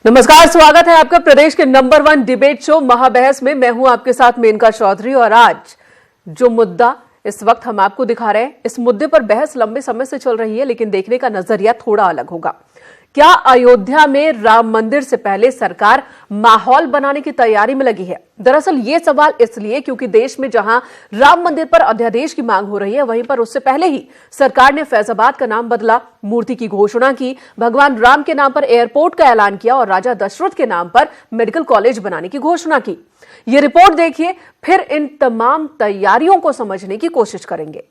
नमस्कार, स्वागत है आपका प्रदेश के नंबर 1 डिबेट शो महाबहस में। मैं हूं आपके साथ मेनका चौधरी और आज जो मुद्दा इस वक्त हम आपको दिखा रहे हैं, इस मुद्दे पर बहस लंबे समय से चल रही है, लेकिन देखने का नजरिया थोड़ा अलग होगा। क्या अयोध्या में राम मंदिर से पहले सरकार माहौल बनाने की तैयारी में लगी है? दरअसल ये सवाल इसलिए क्योंकि देश में जहां राम मंदिर पर अध्यादेश की मांग हो रही है, वहीं पर उससे पहले ही सरकार ने फैजाबाद का नाम बदला, मूर्ति की घोषणा की, भगवान राम के नाम पर एयरपोर्ट का ऐलान किया और राजा दशरथ के नाम पर मेडिकल कॉलेज बनाने की घोषणा की। ये रिपोर्ट देखिए, फिर इन तमाम तैयारियों को समझने की कोशिश करेंगे।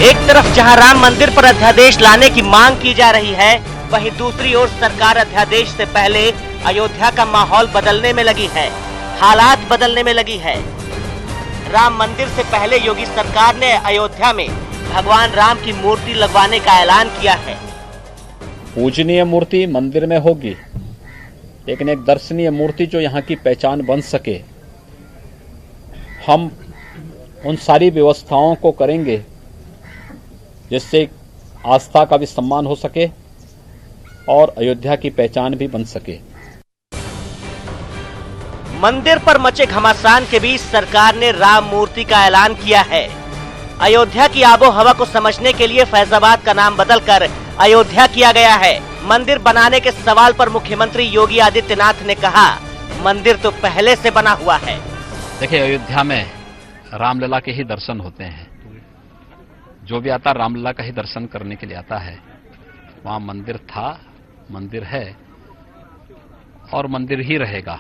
एक तरफ जहां राम मंदिर पर अध्यादेश लाने की मांग की जा रही है, वहीं दूसरी ओर सरकार अध्यादेश से पहले अयोध्या का माहौल बदलने में लगी है, हालात बदलने में लगी है। राम मंदिर से पहले योगी सरकार ने अयोध्या में भगवान राम की मूर्ति लगवाने का ऐलान किया है। पूजनीय मूर्ति मंदिर में होगी, लेकिन एक दर्शनीय मूर्ति जो यहाँ की पहचान बन सके, हम उन सारी व्यवस्थाओं को करेंगे जिससे आस्था का भी सम्मान हो सके और अयोध्या की पहचान भी बन सके। मंदिर पर मचे घमासान के बीच सरकार ने राम मूर्ति का ऐलान किया है। अयोध्या की आबो हवा को समझने के लिए फैजाबाद का नाम बदलकर अयोध्या किया गया है। मंदिर बनाने के सवाल पर मुख्यमंत्री योगी आदित्यनाथ ने कहा, मंदिर तो पहले से बना हुआ है। देखिए, अयोध्या में रामलला के ही दर्शन होते हैं। जो भी आता रामलला का ही दर्शन करने के लिए आता है। वहां मंदिर था, मंदिर है और मंदिर ही रहेगा।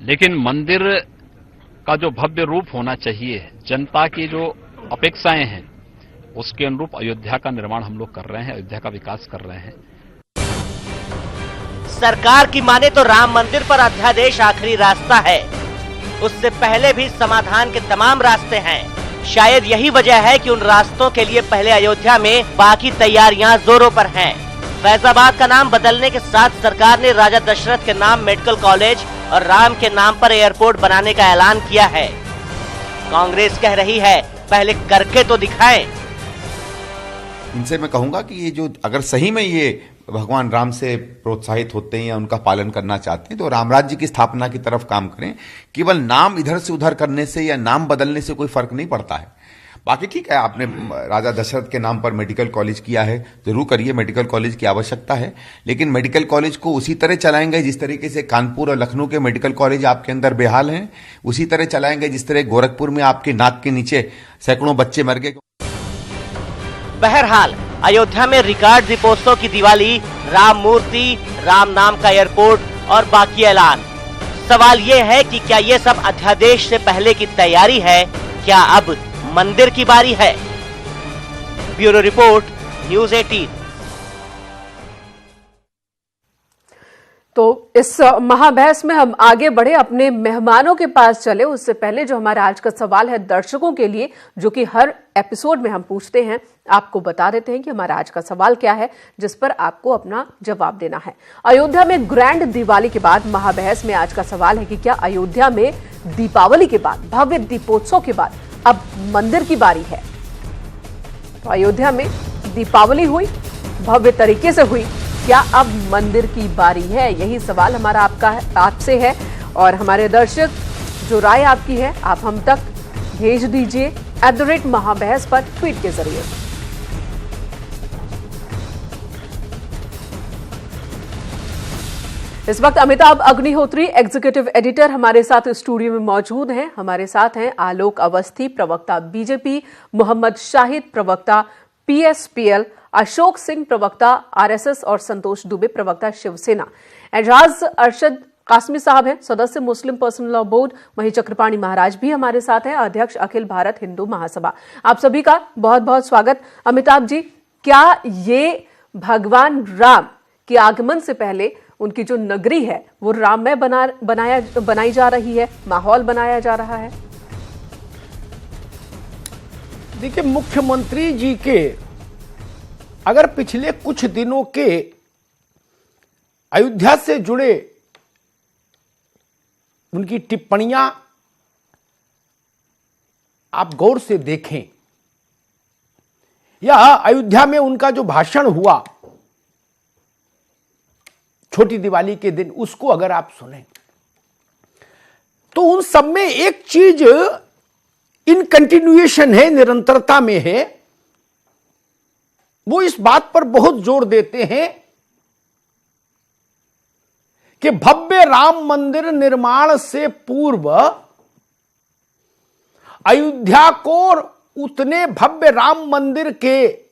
लेकिन मंदिर का जो भव्य रूप होना चाहिए, जनता की जो अपेक्षाएं हैं, उसके अनुरूप अयोध्या का निर्माण हम लोग कर रहे हैं, अयोध्या का विकास कर रहे हैं। सरकार की माने तो राम मंदिर पर अध्यादेश आखिरी रास्ता है। उससे पहले भी समाधान के तमाम रास्ते हैं। शायद यही वजह है कि उन रास्तों के लिए पहले अयोध्या में बाकी तैयारियां जोरों पर हैं। फैजाबाद का नाम बदलने के साथ सरकार ने राजा दशरथ के नाम मेडिकल कॉलेज और राम के नाम पर एयरपोर्ट बनाने का ऐलान किया है। कांग्रेस कह रही है, पहले करके तो दिखाएं। इनसे मैं कहूंगा कि ये जो अगर सही में ये भगवान राम से प्रोत्साहित होते हैं या उनका पालन करना चाहते हैं, तो राम राज्य की स्थापना की तरफ काम करें। केवल नाम इधर से उधर करने से या नाम बदलने से कोई फर्क नहीं पड़ता है। बाकी ठीक है, आपने राजा दशरथ के नाम पर मेडिकल कॉलेज किया है, जरूर करिए, मेडिकल कॉलेज की आवश्यकता है। लेकिन मेडिकल कॉलेज को उसी तरह चलाएंगे जिस तरीके से कानपुर और लखनऊ के मेडिकल कॉलेज आपके अंदर बेहाल हैं, उसी तरह चलाएंगे जिस तरह गोरखपुर में आपके नाक के नीचे सैकड़ों बच्चे मर गए। बहरहाल अयोध्या में रिकॉर्ड दीपोत्सव की दिवाली, राम मूर्ति, राम नाम का एयरपोर्ट और बाकी ऐलान। सवाल ये है कि क्या ये सब अध्यादेश से पहले की तैयारी है? क्या अब मंदिर की बारी है? Bureau report, news 18। तो इस महाबहस में हम आगे बढ़े, अपने मेहमानों के पास चले। उससे पहले जो हमारा आज का सवाल है दर्शकों के लिए, जो कि हर एपिसोड में हम पूछते हैं, आपको बता देते हैं कि हमारा आज का सवाल क्या है, जिस पर आपको अपना जवाब देना है। अयोध्या में ग्रैंड दिवाली के बाद महाबहस में आज का सवाल है कि क्या अयोध्या में दीपावली के बाद, भव्य दीपोत्सव के बाद अब मंदिर की बारी है? तो अयोध्या में दीपावली हुई, भव्य तरीके से हुई, क्या अब मंदिर की बारी है? यही सवाल हमारा आपसे है। और हमारे दर्शक, जो राय आपकी है आप हम तक भेज दीजिए @महाबहस पर ट्वीट के जरिए। इस वक्त अमिताभ अग्निहोत्री एग्जीक्यूटिव एडिटर हमारे साथ स्टूडियो में मौजूद हैं। हमारे साथ हैं आलोक अवस्थी, प्रवक्ता बीजेपी, मोहम्मद शाहिद, प्रवक्ता PSPL, अशोक सिंह, प्रवक्ता RSS और संतोष दुबे, प्रवक्ता शिवसेना। एजाज अरशद कासमी साहब हैं, सदस्य मुस्लिम पर्सनल लॉ बोर्ड। वहीं चक्रपाणी महाराज भी हमारे साथ हैं, अध्यक्ष अखिल भारत हिंदू महासभा। आप सभी का बहुत बहुत स्वागत। अमिताभ जी, क्या ये भगवान राम के आगमन से पहले उनकी जो नगरी है वो राममय बनाई जा रही है, माहौल बनाया जा रहा है? देखिए, मुख्यमंत्री जी के अगर पिछले कुछ दिनों के अयोध्या से जुड़े उनकी टिप्पणियां आप गौर से देखें, या अयोध्या में उनका जो भाषण हुआ छोटी दिवाली के दिन, उसको अगर आप सुने तो उन सब में एक चीज इन कंटिन्यूएशन है, निरंतरता में है। वो इस बात पर बहुत जोर देते हैं कि भव्य राम मंदिर निर्माण से पूर्व अयोध्या को उतने भव्य राम मंदिर के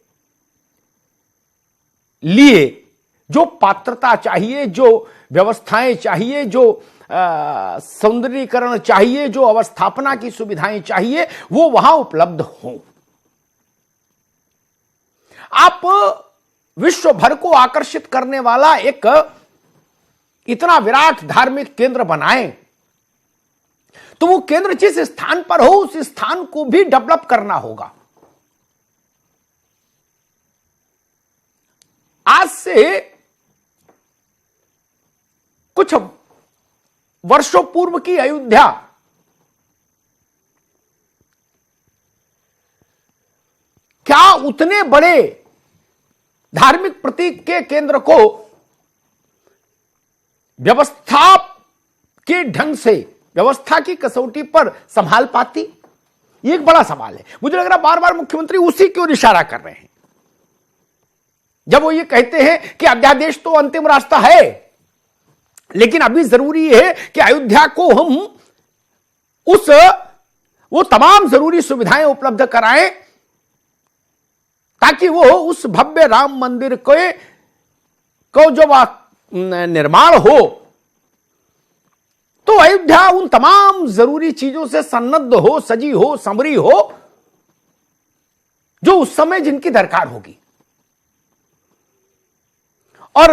लिए जो पात्रता चाहिए, जो व्यवस्थाएं चाहिए, जो सौंदर्यीकरण चाहिए, जो अवस्थापना की सुविधाएं चाहिए, वो वहां उपलब्ध हों। आप विश्व भर को आकर्षित करने वाला एक इतना विराट धार्मिक केंद्र बनाएं, तो वो केंद्र जिस स्थान पर हो उस स्थान को भी डेवलप करना होगा। आज से कुछ वर्षों पूर्व की अयोध्या क्या उतने बड़े धार्मिक प्रतीक के केंद्र को व्यवस्था के ढंग से, व्यवस्था की कसौटी पर संभाल पाती? ये एक बड़ा सवाल है। मुझे लग रहा बार बार मुख्यमंत्री उसी की ओर इशारा कर रहे हैं जब वो ये कहते हैं कि अध्यादेश तो अंतिम रास्ता है, लेकिन अभी जरूरी है कि अयोध्या को हम वो तमाम जरूरी सुविधाएं उपलब्ध कराएं ताकि वो उस भव्य राम मंदिर को जो निर्माण हो तो अयोध्या उन तमाम जरूरी चीजों से सन्नद्ध हो, सजी हो, संवरी हो, जो उस समय जिनकी दरकार होगी। और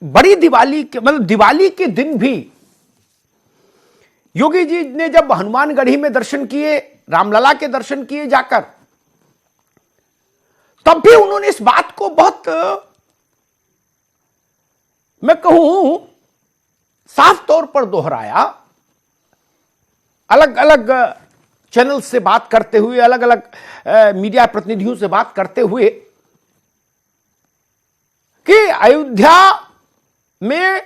बड़ी दिवाली के मतलब दिवाली के दिन भी योगी जी ने जब हनुमानगढ़ी में दर्शन किए, रामलला के दर्शन किए जाकर, तब भी उन्होंने इस बात को बहुत, मैं कहूं, साफ तौर पर दोहराया। अलग अलग चैनल से बात करते हुए, अलग अलग मीडिया प्रतिनिधियों से बात करते हुए कि अयोध्या में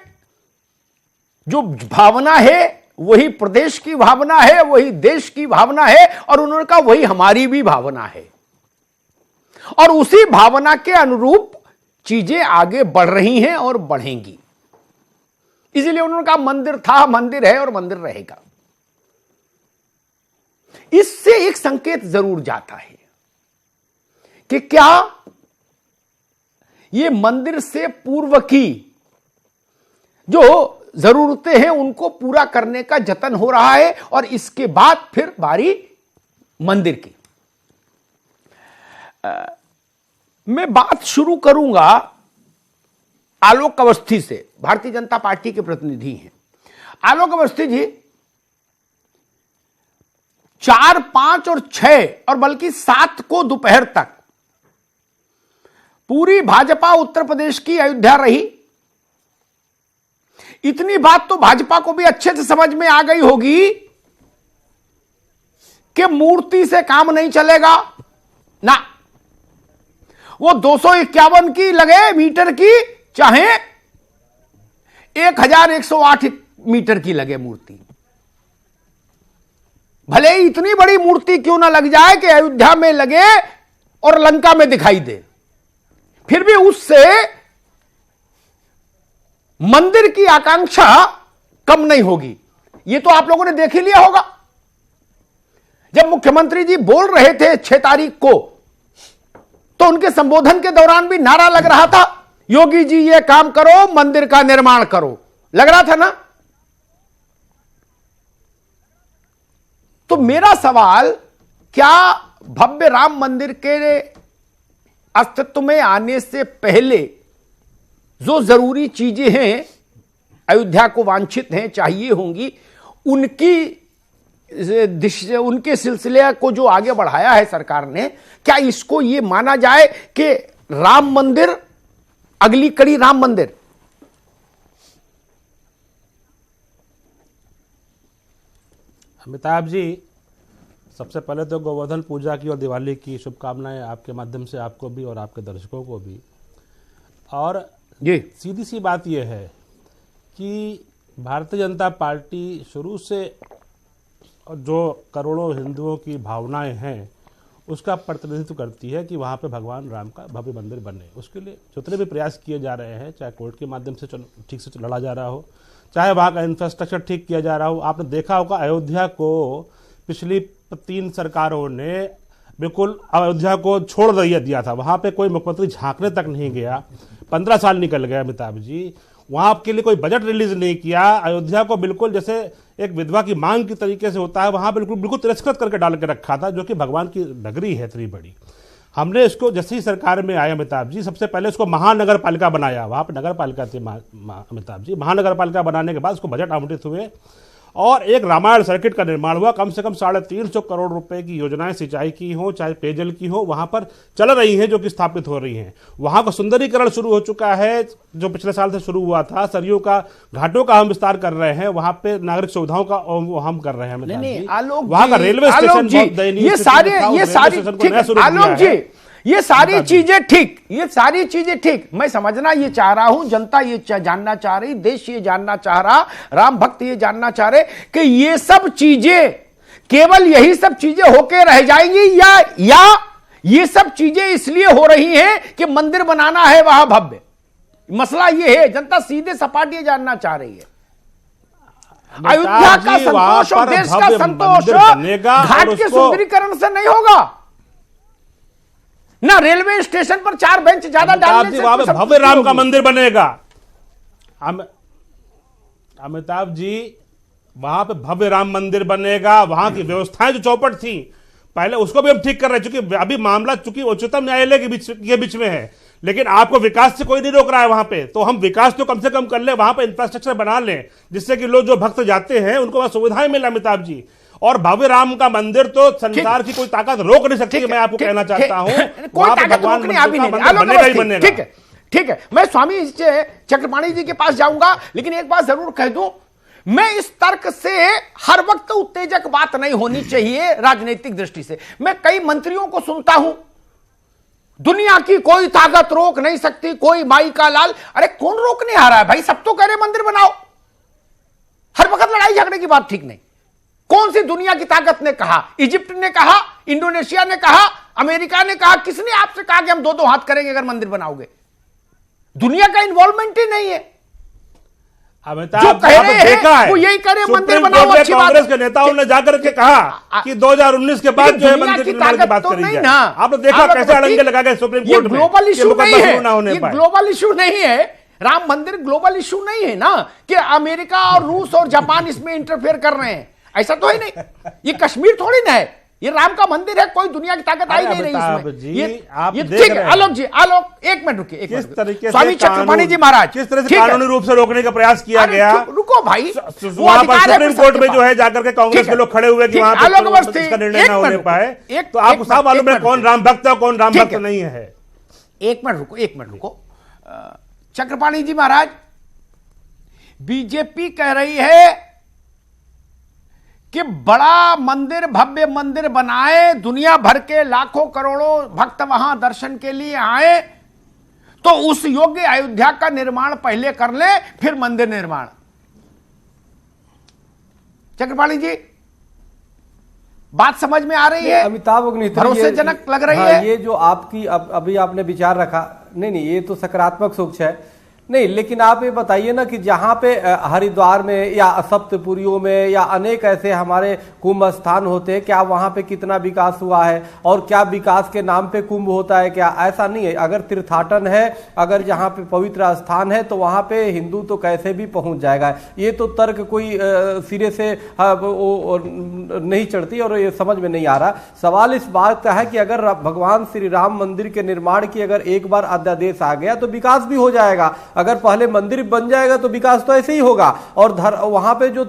जो भावना है वही प्रदेश की भावना है, वही देश की भावना है, और उन्होंने कहा वही हमारी भी भावना है, और उसी भावना के अनुरूप चीजें आगे बढ़ रही हैं और बढ़ेंगी। इसलिए उन्होंने कहा मंदिर था, मंदिर है और मंदिर रहेगा। इससे एक संकेत जरूर जाता है कि क्या ये मंदिर से पूर्व की जो जरूरतें हैं उनको पूरा करने का जतन हो रहा है, और इसके बाद फिर बारी मंदिर की। मैं बात शुरू करूंगा आलोक अवस्थी से, भारतीय जनता पार्टी के प्रतिनिधि हैं। आलोक अवस्थी जी 4, 5 और 6 और बल्कि 7 को दोपहर तक पूरी भाजपा उत्तर प्रदेश की अयोध्या रही। इतनी बात तो भाजपा को भी अच्छे से समझ में आ गई होगी कि मूर्ति से काम नहीं चलेगा ना। वो 251 की लगे मीटर की, चाहे 1108 मीटर की लगे मूर्ति, भले ही इतनी बड़ी मूर्ति क्यों ना लग जाए कि अयोध्या में लगे और लंका में दिखाई दे, फिर भी उससे मंदिर की आकांक्षा कम नहीं होगी। यह तो आप लोगों ने देख ही लिया होगा। जब मुख्यमंत्री जी बोल रहे थे 6 तारीख को, तो उनके संबोधन के दौरान भी नारा लग रहा था, योगी जी ये काम करो, मंदिर का निर्माण करो, लग रहा था ना। तो मेरा सवाल, क्या भव्य राम मंदिर के अस्तित्व में आने से पहले जो जरूरी चीजें हैं, अयोध्या को वांछित हैं, चाहिए होंगी, उनके सिलसिले को जो आगे बढ़ाया है सरकार ने, क्या इसको ये माना जाए कि राम मंदिर, अगली कड़ी राम मंदिर? अमिताभ जी, सबसे पहले तो गोवर्धन पूजा की और दिवाली की शुभकामनाएं आपके माध्यम से आपको भी और आपके दर्शकों को भी। और जी सीधी सी बात यह है कि भारतीय जनता पार्टी शुरू से जो करोड़ों हिंदुओं की भावनाएं हैं उसका प्रतिनिधित्व करती है कि वहाँ पे भगवान राम का भव्य मंदिर बने। उसके लिए जितने भी प्रयास किए जा रहे हैं, चाहे कोर्ट के माध्यम से ठीक से लड़ा जा रहा हो, चाहे वहाँ का इंफ्रास्ट्रक्चर ठीक किया जा रहा हो। आपने देखा होगा अयोध्या को पिछली 3 सरकारों ने बिल्कुल अयोध्या को छोड़ दिया था। वहाँ पे कोई मुख्यमंत्री झांकने तक नहीं गया। 15 साल निकल गए अमिताभ जी, वहाँ आपके लिए कोई बजट रिलीज नहीं किया। अयोध्या को बिल्कुल जैसे एक विधवा की मांग की तरीके से होता है, वहाँ बिल्कुल तिरस्कृत करके डाल के रखा था, जो कि भगवान की नगरी है इतनी बड़ी। हमने इसको जैसे ही सरकार में आए अमिताभ जी, सबसे पहले इसको महानगर पालिका बनाया। वहाँ पर नगर पालिका थी अमिताभ जी। महानगर पालिका बनाने के बाद उसको बजट आवंटित हुए और एक रामायण सर्किट का निर्माण हुआ। कम से कम 350 करोड़ रुपए की योजनाएं सिंचाई की हो चाहे पेयजल की हो वहां पर चल रही हैं, जो कि स्थापित हो रही हैं। वहां का सुंदरीकरण शुरू हो चुका है, जो पिछले साल से शुरू हुआ था। सरयू का घाटों का हम विस्तार कर रहे हैं, वहां पे नागरिक सुविधाओं का हम कर रहे हैं। वहां का रेलवे स्टेशन बहुत दयनीय, ये सारी चीजें ठीक, मैं समझना ये चाह रहा हूं, जनता ये जानना चाह रही, देश ये जानना चाह रहा, राम भक्त ये जानना चाह रहे कि ये सब चीजें केवल यही सब चीजें होके रह जाएंगी या ये सब चीजें इसलिए हो रही हैं कि मंदिर बनाना है वहां भव्य। मसला ये है, जनता सीधे सपाट ये जानना चाह रही है। अयोध्या का संतोष और देश का संतोष घाट के सुंदरीकरण से नहीं होगा ना, रेलवे स्टेशन पर 4 बेंच ज्यादा डालने से भव्य राम का मंदिर बनेगा। अमिताभ जी, वहां पे भव्य राम मंदिर बनेगा। वहां की व्यवस्थाएं जो चौपट थी पहले, उसको भी हम ठीक कर रहे हैं, क्योंकि अभी मामला चूंकि उच्चतम न्यायालय के बीच में है। लेकिन आपको विकास से कोई नहीं रोक रहा है वहां पे, तो हम विकास तो कम से कम कर ले, वहां पे इंफ्रास्ट्रक्चर बना लें, जिससे कि लोग जो भक्त जाते हैं उनको वहां सुविधाएं मिले अमिताभ जी। और भव्य राम का मंदिर तो संसार की कोई ताकत रोक नहीं सकती। मैं आपको कहना चाहता हूं, कोई ताकत रोकने आ भी नहीं, बनेगा ही बनेगा। ठीक है, मैं स्वामी चक्रपाणी जी के पास जाऊंगा, लेकिन एक बात जरूर कह दूं, मैं इस तर्क से हर वक्त उत्तेजक बात नहीं होनी चाहिए राजनीतिक दृष्टि से। मैं कई मंत्रियों को सुनता हूं, दुनिया की कोई ताकत रोक नहीं सकती, कोई माई का लाल। अरे कौन रोकने आ रहा है भाई? सब तो कह रहे मंदिर बनाओ। हर वक्त लड़ाई झगड़े की बात ठीक नहीं। कौन सी दुनिया की ताकत ने कहा? इजिप्ट ने कहा, इंडोनेशिया ने कहा, अमेरिका ने कहा। किसने आपसे कहा कि हम 2-2 हाथ करेंगे अगर मंदिर बनाओगे? दुनिया का इन्वॉल्वमेंट ही नहीं है। अमिताभ देखा है, वो यही करे, मंदिर बनाओ, अच्छी बात। कांग्रेस के नेताओं ने जाकर के कहा कि 2019 के बाद जो है मंदिर निर्माण की बात करी जाए। आपने देखा कैसे अड़ंगे लगा गए सुप्रीम कोर्ट में। ग्लोबल इशू नहीं है, ये ग्लोबल इशू नहीं है। राम मंदिर ग्लोबल इशू नहीं है ना, कि अमेरिका और रूस और जापान इसमें इंटरफेयर कर रहे हैं, ऐसा तो है नहीं। ये कश्मीर थोड़ी ना है, ये राम का मंदिर है, कोई दुनिया की ताकत आई नहीं रही इसमें। ये ठीक है। आलोक जी, आलोक एक मिनट रुकिए, किस तरीके स्वामी चक्रपाणी जी महाराज, किस तरह से कानूनी रूप से रोकने का प्रयास किया गया? रुको भाई, वहां पर सुप्रीम कोर्ट में जो है जाकर के कांग्रेस के लोग खड़े हुए कि वहां पर इसका निर्णय ना होने पाए, तो आपको साफ मालूम है कौन राम भक्त है कौन राम भक्त नहीं है। एक मिनट रुको चक्रपाणी जी महाराज, बीजेपी कह रही है कि बड़ा मंदिर, भव्य मंदिर बनाए, दुनिया भर के लाखों करोड़ों भक्त वहां दर्शन के लिए आए, तो उस योग्य अयोध्या का निर्माण पहले कर ले, फिर मंदिर निर्माण। चक्रपाणी जी, बात समझ में आ रही है? अमिताभ अग्निहोत्री, भरोसेजनक लग रही है ये जो आपकी अभी आपने विचार रखा। नहीं, ये तो सकारात्मक सोच है। नहीं, लेकिन आप ये बताइए ना कि जहाँ पे हरिद्वार में या सप्तपुरियों में या अनेक ऐसे हमारे कुंभ स्थान होते हैं, क्या वहाँ पे कितना विकास हुआ है? और क्या विकास के नाम पे कुंभ होता है क्या? ऐसा नहीं है। अगर तीर्थाटन है, अगर जहाँ पे पवित्र स्थान है, तो वहाँ पे हिंदू तो कैसे भी पहुँच जाएगा। ये तो तर्क कोई सिरे से नहीं चढ़ती और ये समझ में नहीं आ रहा। सवाल इस बात का है कि अगर भगवान श्री राम मंदिर के निर्माण की अगर एक बार अध्यादेश आ गया तो विकास भी हो जाएगा। अगर पहले मंदिर बन जाएगा तो विकास तो ऐसे ही होगा। और वहां पे जो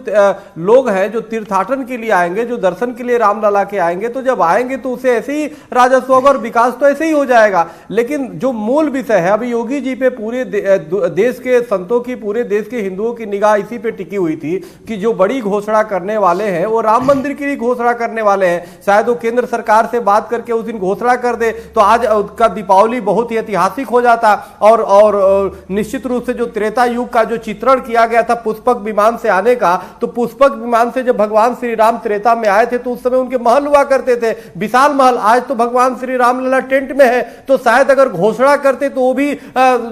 लोग हैं जो तीर्थाटन के लिए आएंगे, जो दर्शन के लिए रामलला के आएंगे, तो जब आएंगे तो उसे ऐसे ही राजस्व होगा और विकास तो ऐसे ही हो जाएगा। लेकिन जो मूल विषय है, अभी योगी जी पे पूरे देश के संतों की, पूरे देश के हिंदुओं की निगाह इसी पे टिकी हुई थी कि जो बड़ी घोषणा करने वाले हैं वो राम मंदिर की भी घोषणा करने वाले हैं। शायद वो केंद्र सरकार से बात करके उस दिन घोषणा कर दे तो आज उसका दीपावली बहुत ही ऐतिहासिक हो जाता। और निश्चित रूप से जो त्रेता युग का जो चित्रण किया गया था पुष्पक विमान से आने का, तो पुष्पक विमान से जब भगवान श्री राम त्रेता में आए थे तो उस समय उनके महल हुआ करते थे, विशाल महल। आज तो भगवान श्री रामलला टेंट में है, तो शायद अगर घोषणा करते तो वो भी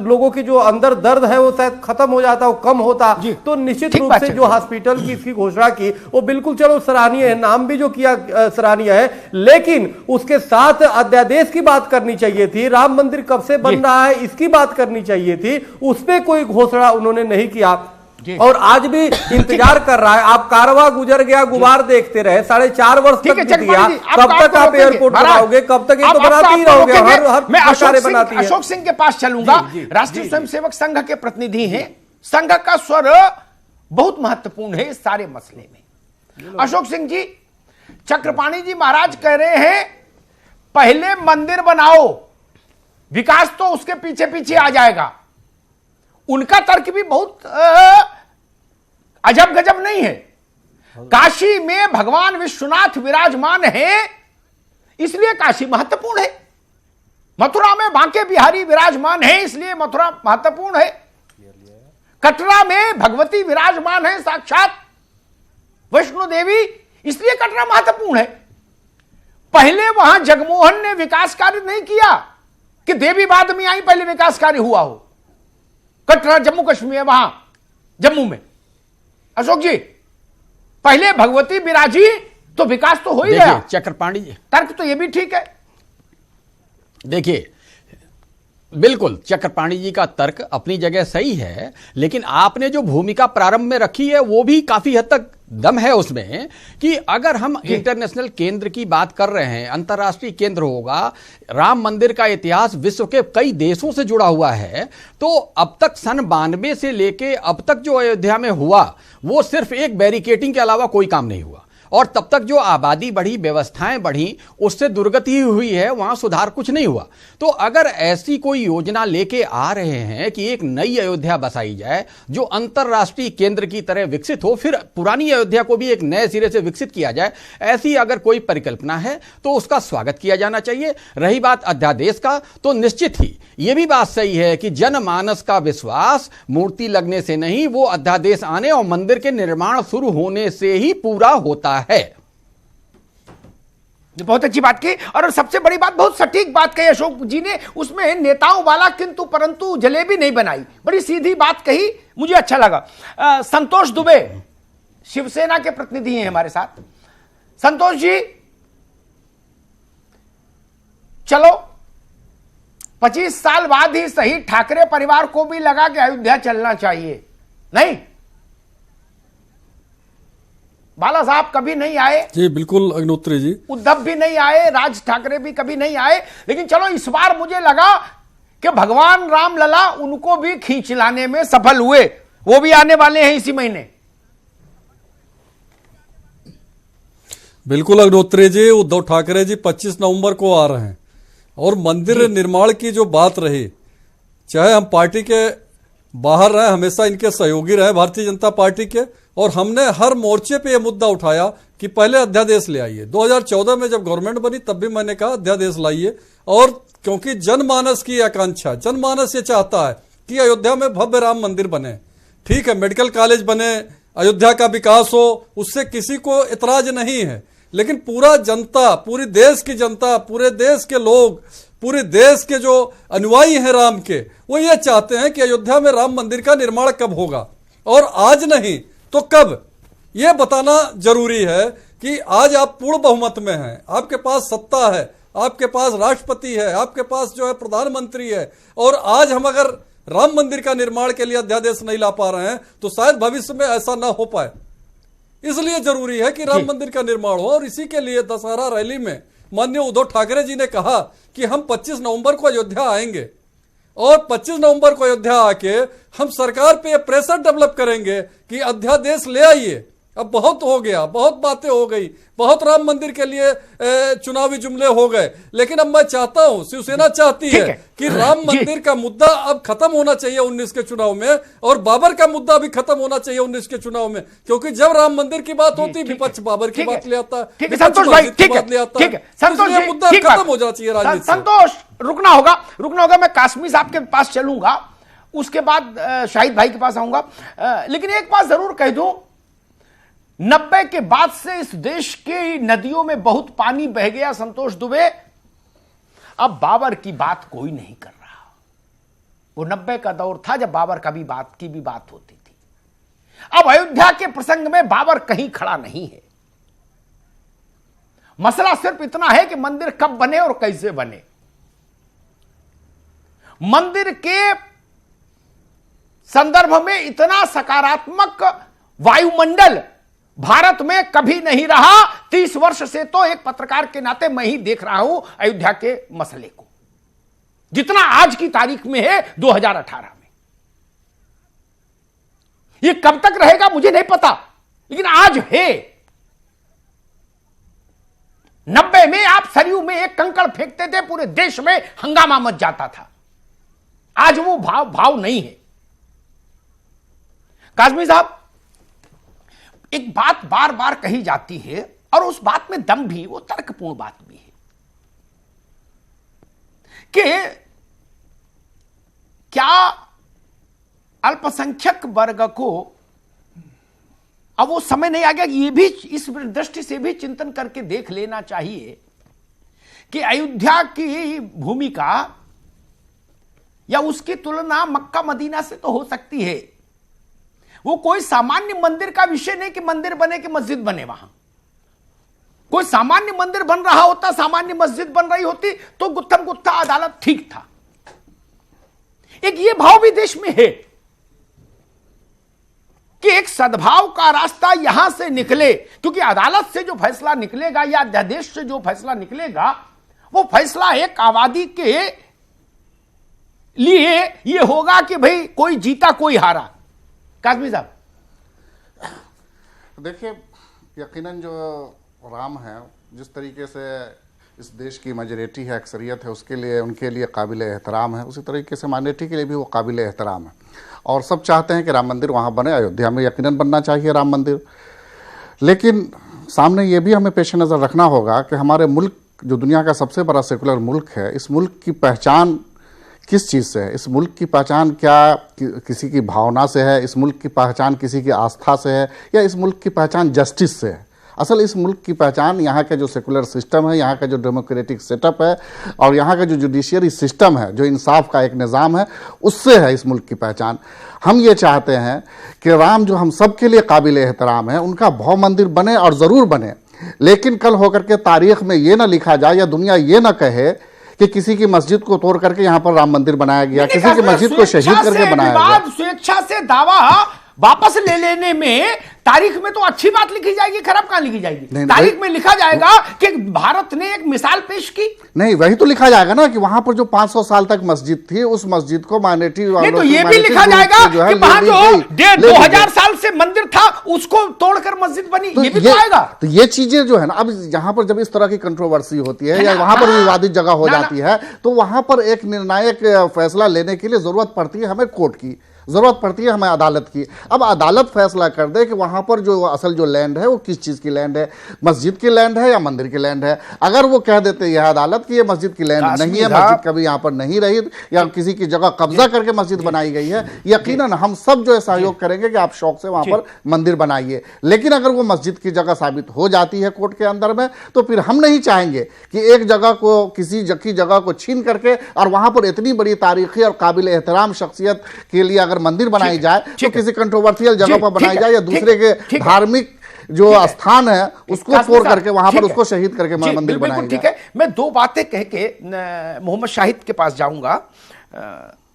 लोगों की जो अंदर दर्द है वो शायद खत्म हो जाता, वो कम होता। तो निश्चित रूप से जो हॉस्पिटल की इसकी घोषणा की वो बिल्कुल चलो सराहनीय है, नाम भी जो किया सराहनीय है, लेकिन उसके साथ अध्यादेश की बात करनी चाहिए थी। राम मंदिर कब से बन रहा है इसकी बात करनी चाहिए थी, उस पर कोई घोषणा उन्होंने नहीं किया। और आज भी इंतजार कर रहा है। आप कारवा गुजर गया, गुबार देखते रहे, 4.5 वर्ष तक बीत गया, कब तक आप एयरपोर्ट बनाओगे, कब तक ये तो बनाती ही रहोगे, हर मैं अशोक सिंह के पास चलूंगा। राष्ट्रीय स्वयंसेवक संघ के प्रतिनिधि हैं, संघ का स्वर बहुत महत्वपूर्ण है इस सारे मसले में। अशोक सिंह जी, चक्रपाणी जी महाराज कह रहे हैं पहले मंदिर बनाओ, विकास तो उसके पीछे पीछे आ जाएगा। उनका तर्क भी बहुत अजब गजब नहीं है। काशी में भगवान विश्वनाथ विराजमान है, इसलिए काशी महत्वपूर्ण है। मथुरा में बांके बिहारी विराजमान है, इसलिए मथुरा महत्वपूर्ण है। कटरा में भगवती विराजमान है, साक्षात वैष्णो देवी, इसलिए कटरा महत्वपूर्ण है। पहले वहां जगमोहन ने विकास कार्य नहीं किया कि देवी बाद में आई, पहले विकास कार्य हुआ हो। कटरा जम्मू कश्मीर, वहां जम्मू में अशोक जी पहले भगवती विराजी तो विकास तो हो ही गया। चक्रपाणी जी, तर्क तो यह भी ठीक है। देखिए, बिल्कुल चक्रपाणी जी का तर्क अपनी जगह सही है, लेकिन आपने जो भूमिका प्रारंभ में रखी है वो भी काफी हद तक दम है उसमें कि अगर हम इंटरनेशनल केंद्र की बात कर रहे हैं, अंतर्राष्ट्रीय केंद्र होगा, राम मंदिर का इतिहास विश्व के कई देशों से जुड़ा हुआ है, तो अब तक सन 92 से लेके अब तक जो अयोध्या में हुआ वो सिर्फ एक बैरिकेडिंग के अलावा कोई काम नहीं हुआ। और तब तक जो आबादी बढ़ी, व्यवस्थाएं बढ़ी, उससे दुर्गति ही हुई है, वहां सुधार कुछ नहीं हुआ। तो अगर ऐसी कोई योजना लेके आ रहे हैं कि एक नई अयोध्या बसाई जाए जो अंतर्राष्ट्रीय केंद्र की तरह विकसित हो, फिर पुरानी अयोध्या को भी एक नए सिरे से विकसित किया जाए, ऐसी अगर कोई परिकल्पना है तो उसका स्वागत किया जाना चाहिए। रही बात अध्यादेश का, तो निश्चित ही यह भी बात सही है कि जनमानस का विश्वास मूर्ति लगने से नहीं, वो अध्यादेश आने और मंदिर के निर्माण शुरू होने से ही पूरा होता है। बहुत अच्छी बात की, और सबसे बड़ी बात, बहुत सटीक बात कही अशोक जी ने, उसमें नेताओं वाला किंतु परंतु जलेबी नहीं बनाई, बड़ी सीधी बात कही, मुझे अच्छा लगा। संतोष दुबे शिवसेना के प्रतिनिधि हैं हमारे साथ। संतोष जी, चलो 25 साल बाद ही सही ठाकरे परिवार को भी लगा कि अयोध्या चलना चाहिए, नहीं? बाला साहब कभी नहीं आए जी, बिल्कुल अग्निहोत्री जी, उद्धव भी नहीं आए, राज ठाकरे भी कभी नहीं आए, लेकिन चलो इस बार मुझे लगा कि भगवान रामलला उनको भी खींच लाने में सफल हुए। वो भी आने वाले हैं इसी महीने। बिल्कुल अग्निहोत्री जी, उद्धव ठाकरे जी 25 नवंबर को आ रहे हैं। और मंदिर निर्माण की जो बात रही, चाहे हम पार्टी के बाहर रहे, हमेशा इनके सहयोगी रहे भारतीय जनता पार्टी के, और हमने हर मोर्चे पे यह मुद्दा उठाया कि पहले अध्यादेश ले आइए। 2014 में जब गवर्नमेंट बनी तब भी मैंने कहा अध्यादेश लाइए, और क्योंकि जनमानस की आकांक्षा, जनमानस ये चाहता है कि अयोध्या में भव्य राम मंदिर बने। ठीक है, मेडिकल कॉलेज बने, अयोध्या का विकास हो, उससे किसी को इतराज नहीं है, लेकिन पूरा जनता, पूरी देश की जनता, पूरे देश के लोग, पूरे देश के जो अनुयायी हैं राम के, वो ये चाहते हैं कि अयोध्या में राम मंदिर का निर्माण कब होगा, और आज नहीं तो कब, यह बताना जरूरी है कि आज आप पूर्ण बहुमत में हैं, आपके पास सत्ता है, आपके पास राष्ट्रपति है, आपके पास जो है प्रधानमंत्री है, और आज हम अगर राम मंदिर का निर्माण के लिए अध्यादेश नहीं ला पा रहे हैं तो शायद भविष्य में ऐसा ना हो पाए। इसलिए जरूरी है कि राम मंदिर का निर्माण हो, और इसी के लिए दशहरा रैली में माननीय उद्धव ठाकरे जी ने कहा कि हम 25 नवंबर को अयोध्या आएंगे। और 25 नवंबर को अयोध्या आके हम सरकार पे प्रेशर डेवलप करेंगे कि अध्यादेश ले आइए। अब बहुत हो गया, बहुत बातें हो गई, बहुत राम मंदिर के लिए चुनावी जुमले हो गए, लेकिन अब मैं चाहता हूं, शिवसेना चाहती है कि राम मंदिर का मुद्दा अब खत्म होना चाहिए 19 के चुनाव में, और बाबर का मुद्दा भी खत्म होना चाहिए 19 के चुनाव में, क्योंकि जब राम मंदिर की बात होती है विपक्ष बाबर की बात ले आता है, संतोष भाई, ठीक है, संतोष जी, मुद्दा खत्म हो जाना चाहिए राजनीति। संतोष, रुकना होगा। मैं काश्मीर साहब के पास चलूंगा, उसके बाद शाहिद भाई के पास आऊंगा, लेकिन एक बात जरूर कह दूं, 90 के बाद से इस देश की नदियों में बहुत पानी बह गया संतोष दुबे। अब बाबर की बात कोई नहीं कर रहा। वो 90 का दौर था जब बाबर की भी बात होती थी। अब अयोध्या के प्रसंग में बाबर कहीं खड़ा नहीं है। मसला सिर्फ इतना है कि मंदिर कब बने और कैसे बने। मंदिर के संदर्भ में इतना सकारात्मक वायुमंडल भारत में कभी नहीं रहा। 30 वर्ष से तो एक पत्रकार के नाते मैं ही देख रहा हूं अयोध्या के मसले को, जितना आज की तारीख में है 2018 में। ये कब तक रहेगा मुझे नहीं पता, लेकिन आज है। 90 में आप सरयू में एक कंकड़ फेंकते थे, पूरे देश में हंगामा मच जाता था। आज वो भाव नहीं है। काज़मी साहब, एक बात बार बार कही जाती है और उस बात में दम भी, वो तर्कपूर्ण बात भी है कि क्या अल्पसंख्यक वर्ग को अब वो समय नहीं आ गया कि ये भी इस दृष्टि से भी चिंतन करके देख लेना चाहिए कि अयोध्या की भूमिका या उसकी तुलना मक्का मदीना से तो हो सकती है। वो कोई सामान्य मंदिर का विषय नहीं कि मंदिर बने कि मस्जिद बने। वहां कोई सामान्य मंदिर बन रहा होता, सामान्य मस्जिद बन रही होती तो गुत्थम गुत्था अदालत ठीक था। एक ये भाव भी देश में है कि एक सद्भाव का रास्ता यहां से निकले, क्योंकि अदालत से जो फैसला निकलेगा या अध्यादेश से जो फैसला निकलेगा वो फैसला एक आबादी के लिए ये होगा कि भाई कोई जीता कोई हारा। काज़मी साहब, देखिए, यकीनन जो राम है, जिस तरीके से इस देश की मेजॉरिटी है, अक्सरियत है, उसके लिए, उनके लिए काबिल एहतराम है, उसी तरीके से माइनॉरिटी के लिए भी वो काबिल एहतराम है। और सब चाहते हैं कि राम मंदिर वहाँ बने। अयोध्या में यकीनन बनना चाहिए राम मंदिर। लेकिन सामने ये भी हमें पेश नज़र रखना होगा कि हमारे मुल्क, जो दुनिया का सबसे बड़ा सेकुलर मुल्क है, इस मुल्क की पहचान किस चीज़ से है? इस मुल्क की पहचान क्या किसी की भावना से है? इस मुल्क की पहचान किसी की आस्था से है? या इस मुल्क की पहचान जस्टिस से है? असल इस मुल्क की पहचान यहाँ का जो सेकुलर सिस्टम है, यहाँ का जो डेमोक्रेटिक सेटअप है और यहाँ का जो जुडिशियरी सिस्टम है, जो इंसाफ का एक निज़ाम है, उससे है इस मुल्क की पहचान। हम ये चाहते हैं कि राम जो हम सब के लिए काबिल एहतराम है, उनका भव्य मंदिर बने और ज़रूर बने। लेकिन कल होकर के तारीख में ये ना लिखा जाए या दुनिया ये ना कहे कि किसी की मस्जिद को तोड़ करके यहाँ पर राम मंदिर बनाया गया, किसी की मस्जिद को शहीद करके बनाया गया। स्वेच्छा से दावा वापस ले लेने में तारीख में तो अच्छी बात लिखी जाएगी, खराब कहां लिखी जाएगी? तारीख में लिखा जाएगा कि भारत ने एक मिसाल पेश की। नहीं, वही तो लिखा जाएगा ना कि वहां पर जो 500 साल तक मस्जिद थी, उस मस्जिद को माइनॉरिटी नहीं, तो ये भी लिखा जाएगा कि वहां जो 2000 साल से मंदिर था उसको तोड़कर मस्जिद बनी, ये भी तो आएगा। तो ये चीजें जो है ना, अब यहाँ पर जब इस तरह की कंट्रोवर्सी होती है या वहां पर विवादित जगह हो जाती है, तो वहां पर एक निर्णायक फैसला लेने के लिए जरूरत पड़ती है हमें कोर्ट की, जरूरत पड़ती है हमें अदालत की। अब अदालत फैसला कर दे कि वहां पर जो असल जो लैंड है वो किस चीज की लैंड है, मस्जिद की लैंड है या मंदिर की लैंड है। अगर वो कह देते हैं अदालत की ये मस्जिद की लैंड नहीं है, मस्जिद कभी यहाँ पर नहीं रही या किसी की जगह कब्जा करके मस्जिद बनाई गई है, यकीनन हम सब जो है सहयोग करेंगे कि आप शौक से वहां पर मंदिर बनाइए। लेकिन अगर वो मस्जिद की जगह साबित हो जाती है कोर्ट के अंदर में, तो फिर हम नहीं चाहेंगे कि एक जगह को, किसी जगह को छीन करके और वहां पर इतनी बड़ी तारीखी और काबिल एहतराम शख्सियत के लिए अगर मंदिर बनाई जाए तो किसी कंट्रोवर्शियल जगह पर बनाई जाए या दूसरे के धार्मिक जो स्थान है उसको छोड़ करके वहां पर उसको शहीद करके मंदिर बनाया जाए। ठीक है, मैं दो बातें कह के मोहम्मद शाहिद के पास जाऊंगा।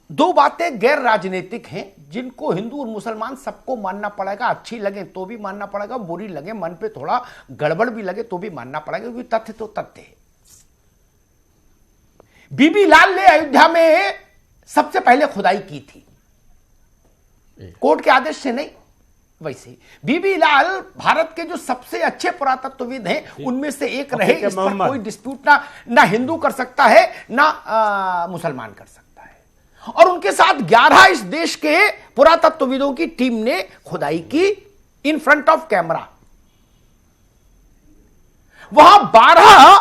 दो बातें गैर राजनीतिक हैं जिनको हिंदू और मुसलमान सबको मानना पड़ेगा, अच्छी लगे तो भी मानना पड़ेगा, बुरी लगे, मन पे थोड़ा गड़बड़ भी लगे तो भी मानना पड़ेगा, क्योंकि तथ्य तो तथ्य है। बीबी लाल ने अयोध्या में सबसे पहले खुदाई की थी, कोर्ट के आदेश से नहीं। वैसे बीबी लाल भारत के जो सबसे अच्छे पुरातत्वविद हैं उनमें से एक रहे, इस पर कोई डिस्प्यूट ना हिंदू कर सकता है ना मुसलमान कर सकता है। और उनके साथ 11 इस देश के पुरातत्वविदों की टीम ने खुदाई की इन फ्रंट ऑफ कैमरा। वहां 12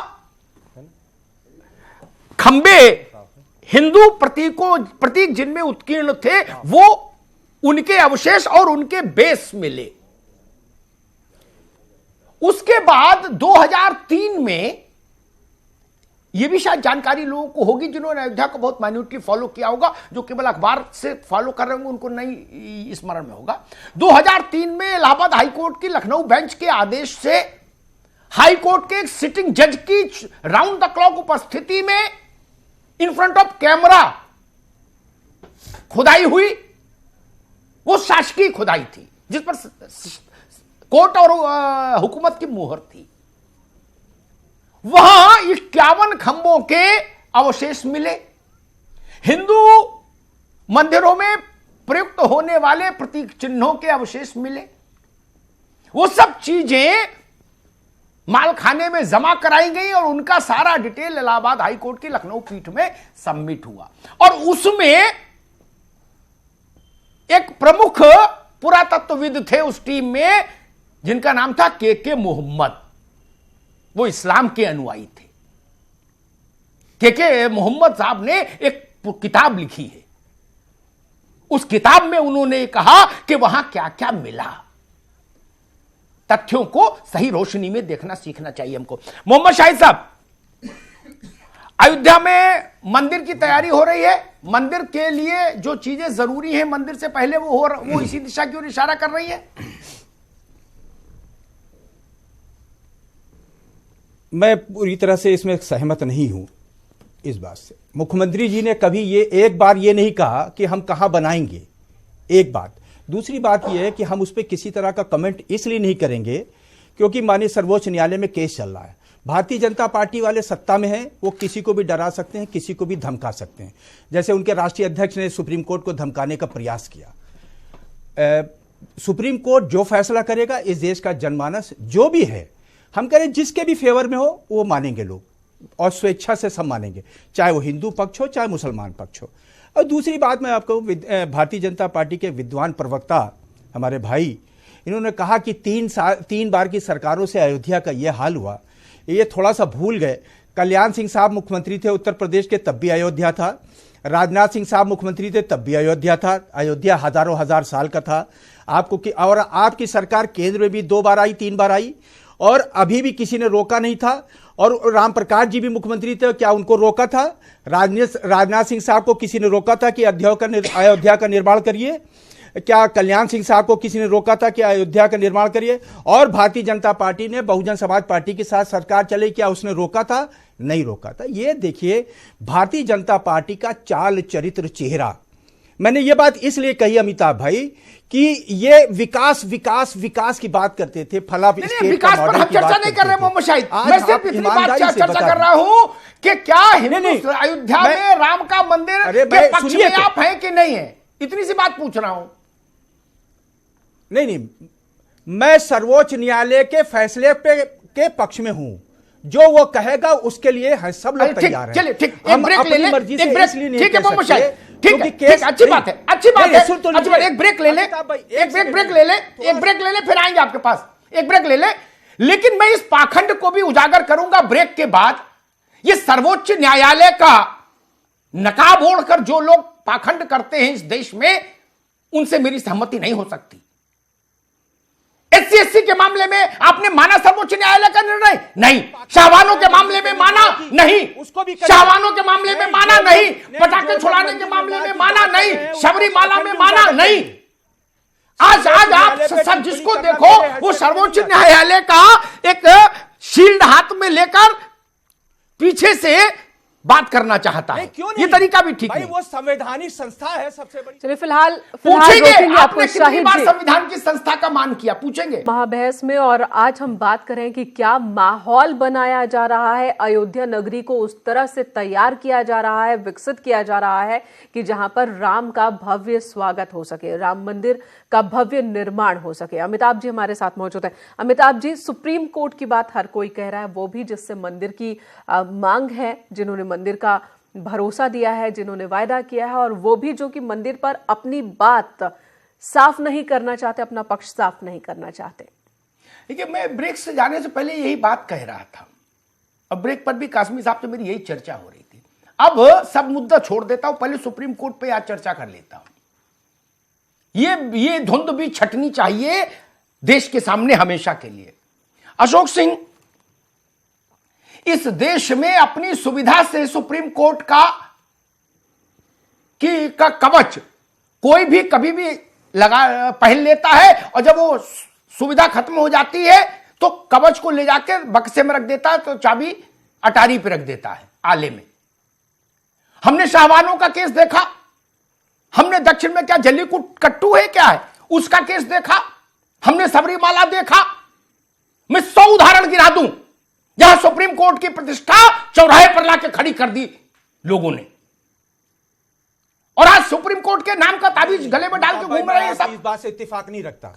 खंबे हिंदू प्रतीक जिनमें उत्कीर्ण थे, वो उनके अवशेष और उनके बेस मिले। उसके बाद 2003 में, यह भी शायद जानकारी लोगों को होगी जिन्होंने अयोध्या को बहुत माइन्यूटली फॉलो किया होगा, जो केवल अखबार से फॉलो कर रहे होंगे उनको नहीं स्मरण में होगा। 2003 में इलाहाबाद हाईकोर्ट की लखनऊ बेंच के आदेश से हाईकोर्ट के एक सिटिंग जज की राउंड द क्लॉक उपस्थिति में इन फ्रंट ऑफ कैमरा खुदाई हुई। वो शासकीय खुदाई थी जिस पर कोर्ट और हुकूमत की मुहर थी। वहां 51 खंभों के अवशेष मिले। हिंदू मंदिरों में प्रयुक्त होने वाले प्रतीक चिन्हों के अवशेष मिले। वो सब चीजें मालखाने में जमा कराई गई और उनका सारा डिटेल इलाहाबाद हाईकोर्ट की लखनऊ पीठ में सबमिट हुआ। और उसमें एक प्रमुख पुरातत्वविद थे उस टीम में, जिनका नाम था के मोहम्मद। वो इस्लाम के अनुयायी थे। के मोहम्मद साहब ने एक किताब लिखी है। उस किताब में उन्होंने कहा कि वहां क्या क्या मिला। तथ्यों को सही रोशनी में देखना सीखना चाहिए हमको। मोहम्मद शाहिद साहब, अयोध्या में मंदिर की तैयारी हो रही है। मंदिर के लिए जो चीजें जरूरी हैं मंदिर से पहले वो इसी दिशा की ओर इशारा कर रही है। मैं पूरी तरह से इसमें सहमत नहीं हूं इस बात से। मुख्यमंत्री जी ने कभी एक बार ये नहीं कहा कि हम कहां बनाएंगे, एक बात। दूसरी बात यह है कि हम उस पर किसी तरह का कमेंट इसलिए नहीं करेंगे क्योंकि माननीय सर्वोच्च न्यायालय में केस चल रहा है। भारतीय जनता पार्टी वाले सत्ता में हैं, वो किसी को भी डरा सकते हैं, किसी को भी धमका सकते हैं। जैसे उनके राष्ट्रीय अध्यक्ष ने सुप्रीम कोर्ट को धमकाने का प्रयास किया। सुप्रीम कोर्ट जो फैसला करेगा, इस देश का जनमानस जो भी है, हम कह रहे जिसके भी फेवर में हो वो मानेंगे लोग, और स्वेच्छा से सब मानेंगे, चाहे वो हिंदू पक्ष हो चाहे मुसलमान पक्ष हो। और दूसरी बात, मैं आपको भारतीय जनता पार्टी के विद्वान प्रवक्ता हमारे भाई, इन्होंने कहा कि 3 बार की सरकारों से अयोध्या का यह हाल हुआ। ये थोड़ा सा भूल गए। कल्याण सिंह साहब मुख्यमंत्री थे उत्तर प्रदेश के, तब भी अयोध्या था। राजनाथ सिंह साहब मुख्यमंत्री थे, तब भी अयोध्या था। अयोध्या हजारों हजार साल का था। और आपकी सरकार केंद्र में भी 2 बार आई, 3 बार आई, और अभी भी किसी ने रोका नहीं था। और राम प्रकाश जी भी मुख्यमंत्री थे, क्या उनको रोका था? राजनाथ सिंह साहब को किसी ने रोका था कि अयोध्या का निर्माण करिए? क्या कल्याण सिंह साहब को किसी ने रोका था कि अयोध्या का निर्माण करिए? और भारतीय जनता पार्टी ने बहुजन समाज पार्टी के साथ सरकार चले, क्या उसने रोका था? नहीं रोका था। ये देखिए भारतीय जनता पार्टी का चाल चरित्र चेहरा। मैंने ये बात इसलिए कही अमिताभ भाई कि ये विकास विकास विकास की बात करते थे, फला विकास पर हम चर्चा नहीं कर रहे मोहम्मद शाहिद। मैं सिर्फ इतनी बात चर्चा कर रहा हूं कि क्या हिंदू अयोध्या में राम का मंदिर के पक्ष में आप हैं कि नहीं है, इतनी सी बात पूछ रहा हूं। नहीं, मैं सर्वोच्च न्यायालय के फैसले के पक्ष में हूं। जो वो कहेगा उसके लिए सब लोग तैयार हैं। चलिए ठीक, एक ब्रेक ले ले, ठीक है मोहम्मद शाहिद, ठीक है, अच्छी बात है, अच्छी बात है। एक ब्रेक ले ले, एक ब्रेक ले ले, फिर आएंगे आपके पास। एक ब्रेक ले ले, लेकिन मैं इस पाखंड को भी उजागर करूंगा ब्रेक के बाद। ये सर्वोच्च न्यायालय का नकाब ओढ़कर जो लोग पाखंड करते हैं इस देश में, उनसे मेरी सहमति नहीं हो सकती। SC/ST के मामले में आपने माना सर्वोच्च न्यायालय का निर्णय? नहीं। शाहवानों के मामले में माना? नहीं। शाहवानों के मामले में माना? नहीं। पटाखे छुड़ाने के मामले में माना? नहीं। शबरीमाला में माना? नहीं। आज आप सब जिसको देखो वो सर्वोच्च न्यायालय का एक शील्ड हाथ में लेकर पीछे से बात करना चाहता है। क्यों ये तरीका भी ठीक भाई, नहीं। वो संवैधानिक संस्था है सबसे बड़ी। चलिए फिलहाल पूछेंगे रोकेंगे आपको आपने कितनी शाहिद बार जी संविधान की संस्था का मान किया, पूछेंगे महाबहस में। और आज हम बात करें कि क्या माहौल बनाया जा रहा है, अयोध्या नगरी को उस तरह से तैयार किया जा रहा है, विकसित किया जा रहा है कि जहां पर राम का भव्य स्वागत हो सके, राम मंदिर का भव्य निर्माण हो सके। अमिताभ जी हमारे साथ मौजूद हैं। अमिताभ जी, सुप्रीम कोर्ट की बात हर कोई कह रहा है, वो भी जिससे मंदिर की मांग है, जिन्होंने मंदिर का भरोसा दिया है, जिन्होंने वायदा किया है, और वो भी जो कि मंदिर पर अपनी बात साफ नहीं करना चाहते, अपना पक्ष साफ नहीं करना चाहते। देखिए, मैं ब्रेक से जाने से पहले यही बात कह रहा था, अब ब्रेक पर भी कासमी साहब से मेरी यही चर्चा हो रही थी। अब सब मुद्दा छोड़ देता हूं, पहले सुप्रीम कोर्ट पे आज चर्चा कर लेता हूं। ये धुंध भी छटनी चाहिए देश के सामने हमेशा के लिए। अशोक सिंह, इस देश में अपनी सुविधा से सुप्रीम कोर्ट का कवच कोई भी कभी भी पहन लेता है, और जब वो सुविधा खत्म हो जाती है तो कवच को ले जाकर बक्से में रख देता है, तो चाबी अटारी पे रख देता है, आले में। हमने शाहबानों का केस देखा, हमने दक्षिण में क्या जल्ली कट्टू है क्या है उसका केस देखा, हमने सबरीमाला देखा। मैं 100 उदाहरण गिरा दूं जहां सुप्रीम कोर्ट की प्रतिष्ठा चौराहे पर लाके खड़ी कर दी लोगों ने, और आज सुप्रीम कोर्ट के नाम का ताबीज गले में डाल के घूम रहे हैं सब। इस बात से इत्तेफाक नहीं रखता।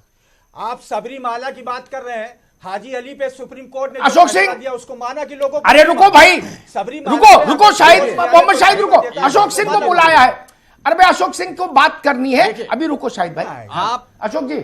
आप सबरीमाला की बात कर रहे हैं, हाजी अली पे सुप्रीम कोर्ट ने अशोक सिंह दिया उसको माना कि लोगों, अरे रुको भाई, रुको शाहिद, मोहम्मद मोहम्मद शाहिद रुको, अशोक सिंह को बुलाया है। अरे भाई अशोक सिंह को बात करनी है, अभी रुको शाहिद भाई। आप अशोक जी,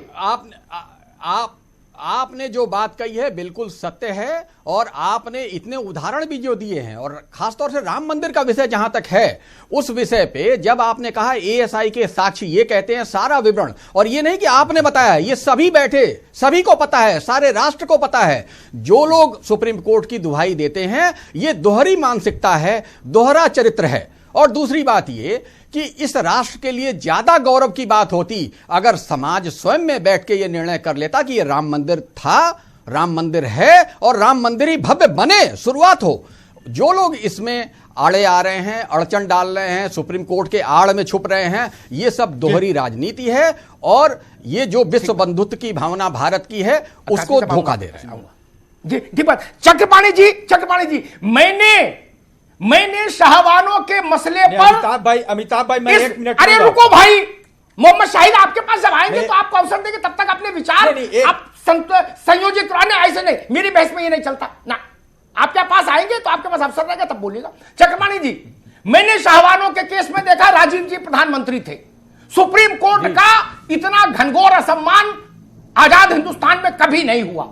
आपने जो बात कही है बिल्कुल सत्य है, और आपने इतने उदाहरण भी जो दिए हैं, और खासतौर से राम मंदिर का विषय जहां तक है, उस विषय पे जब आपने कहा एएसआई के साक्षी ये कहते हैं सारा विवरण, और ये नहीं कि आपने बताया, ये सभी बैठे, सभी को पता है, सारे राष्ट्र को पता है, जो लोग सुप्रीम कोर्ट की दुहाई देते हैं, ये दोहरी मानसिकता है, दोहरा चरित्र है। और दूसरी बात ये कि इस राष्ट्र के लिए ज्यादा गौरव की बात होती अगर समाज स्वयं में बैठ के ये निर्णय कर लेता कि ये राम मंदिर था, राम मंदिर है, और राम मंदिर ही भव्य बने, शुरुआत हो। जो लोग इसमें आड़े आ रहे हैं, अड़चन डाल रहे हैं, सुप्रीम कोर्ट के आड़ में छुप रहे हैं, ये सब दोहरी राजनीति है, और ये जो विश्व बंधुत्व की भावना भारत की है उसको धोखा दे रहे हैं। जी ठीक बात। चक्रपाणी जी, मैंने शाहबानों के मसले पर अमिताभ भाई मैं 1 मिनट, अरे रुको भाई, मोहम्मद शाहिद आपके पास जब आएंगे तो आपको अवसर देंगे, तब तक अपने विचार आप संयोजित कराने, ऐसे नहीं, मेरी बहस में ये नहीं चलता ना। आपके पास आएंगे तो आपके पास अवसर रहेगा, तब बोलिएगा। चक्रपाणी जी, मैंने शाहबानों के केस में देखा, राजीव जी प्रधानमंत्री थे, सुप्रीम कोर्ट का इतना घनघोर असम्मान आजाद हिंदुस्तान में कभी नहीं हुआ।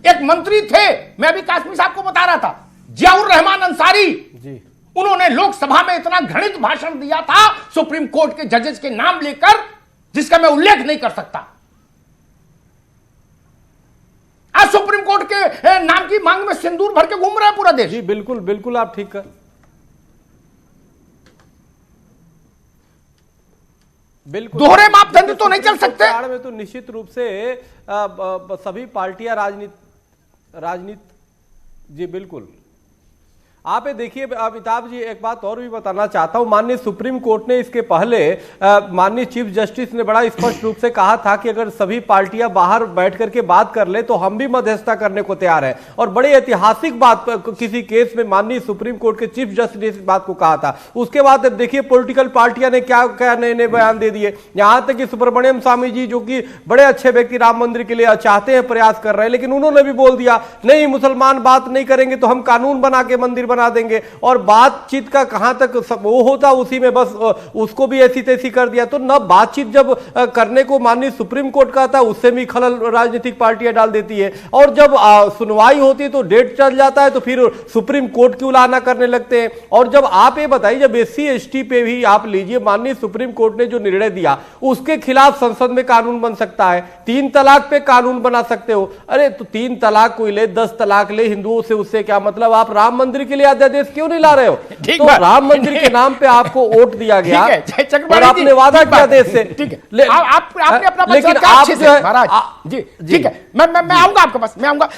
एक मंत्री थे, मैं अभी कासमी साहब को बता रहा था, जियाउर रहमान अंसारी जी, उन्होंने लोकसभा में इतना घृणित भाषण दिया था सुप्रीम कोर्ट के जजेस के नाम लेकर, जिसका मैं उल्लेख नहीं कर सकता। आज सुप्रीम कोर्ट के नाम की मांग में सिंदूर भर के घूम रहा है पूरा देश। जी बिल्कुल बिल्कुल, आप ठीक कर, बिल्कुल दोहरे मापदंड तो नहीं चल सकते। में तो निश्चित रूप से सभी पार्टियां राजनीति जी बिल्कुल। आप ये देखिए अमिताभ जी, एक बात और भी बताना चाहता हूं, माननीय सुप्रीम कोर्ट ने इसके पहले माननीय चीफ जस्टिस ने बड़ा स्पष्ट रूप से कहा था कि अगर सभी पार्टियां बाहर बैठ करके बात कर ले तो हम भी मध्यस्थता करने को तैयार है, और बड़ी ऐतिहासिक बात किसी केस में माननीय सुप्रीम कोर्ट के चीफ जस्टिस ने इस बात को कहा था। उसके बाद देखिए पॉलिटिकल पार्टियां ने क्या क्या नए नए बयान दे दिए, यहां तक कि सुब्रमण्यम स्वामी जी, जो कि बड़े अच्छे व्यक्ति राम मंदिर के लिए चाहते हैं, प्रयास कर रहे हैं, लेकिन उन्होंने भी बोल दिया नहीं, मुसलमान बात नहीं करेंगे तो हम कानून बना के मंदिर बना देंगे। और बातचीत का कहां तक वो होता, उसी में बस उसको भी ऐसी तैसी कर दिया। तो न बातचीत जब करने को माननीय सुप्रीम कोर्ट का था, उससे भी खलल राजनीतिक पार्टियां डाल देती है, और जब सुनवाई होती है तो डेट चल जाता है तो फिर सुप्रीम कोर्ट की उलाहना करने लगते हैं। और जब आप ये बताइए, जब SC ST पे भी आप लीजिए, माननीय सुप्रीम कोर्ट ने जो निर्णय दिया उसके खिलाफ संसद में कानून बन सकता है, 3 तलाक पे कानून बना सकते हो। अरे तो 3 तलाक कोई ले, 10 तलाक ले, हिंदुओं से उससे क्या मतलब? आप राम मंदिर के लिए अध्यादेश क्यों नहीं ला रहे हो? तो राम मंदिर के नाम पे आपको वोट दिया गया और आपने वादा किया देश से, ठीक है, आपने अपना, लेकिन आप जो है महाराज जी, ठीक है, मैं आऊंगा आपके पास, मैं आऊंगा।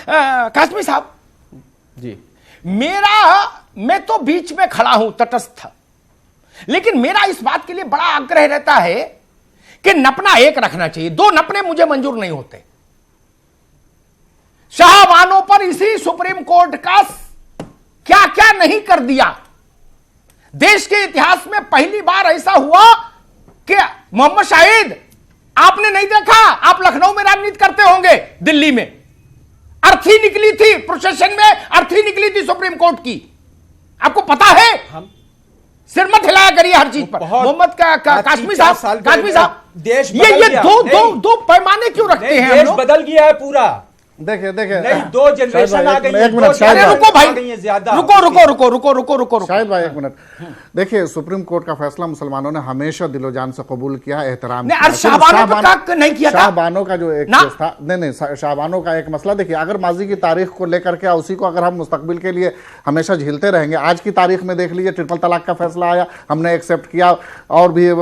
कासमी साहब जी, मैं तो बीच में खड़ा हूं, तटस्थ। लेकिन मेरा इस बात के लिए बड़ा आग्रह रहता है कि नपना एक रखना चाहिए, दो नपने मुझे मंजूर नहीं होते। शाहबानों पर इसी सुप्रीम कोर्ट का क्या क्या नहीं कर दिया। देश के इतिहास में पहली बार ऐसा हुआ कि मोहम्मद शाहिद, आपने नहीं देखा, आप लखनऊ में राजनीति करते होंगे, दिल्ली में अर्थी निकली थी, प्रोसेशन में अर्थी निकली थी सुप्रीम कोर्ट की, आपको पता है। हम सिर मत हिलाया करिए हर चीज पर। मोहम्मद कासमी साहब, देश ये दो पैमाने क्यों रखते हैं? देश बदल गया है पूरा। देखिए नहीं, दो जनरेशन आ गई है। एक मिनट, अरे रुको भाई, रुको शाहिद भाई, एक मिनट। देखिए, सुप्रीम कोर्ट का फैसला मुसलमानों ने हमेशा दिलो जान से कबूल किया, एहतराम किया। शाहबानों का जो एक केस था, नहीं, शाहबानों का एक मसला, देखिए, अगर माजी की तारीख को लेकर के उसी को अगर हम मुस्तकबिल के लिए हमेशा झेलते रहेंगे, आज की तारीख में देख लीजिए, ट्रिपल तलाक का फैसला आया, हमने एक्सेप्ट किया, और भी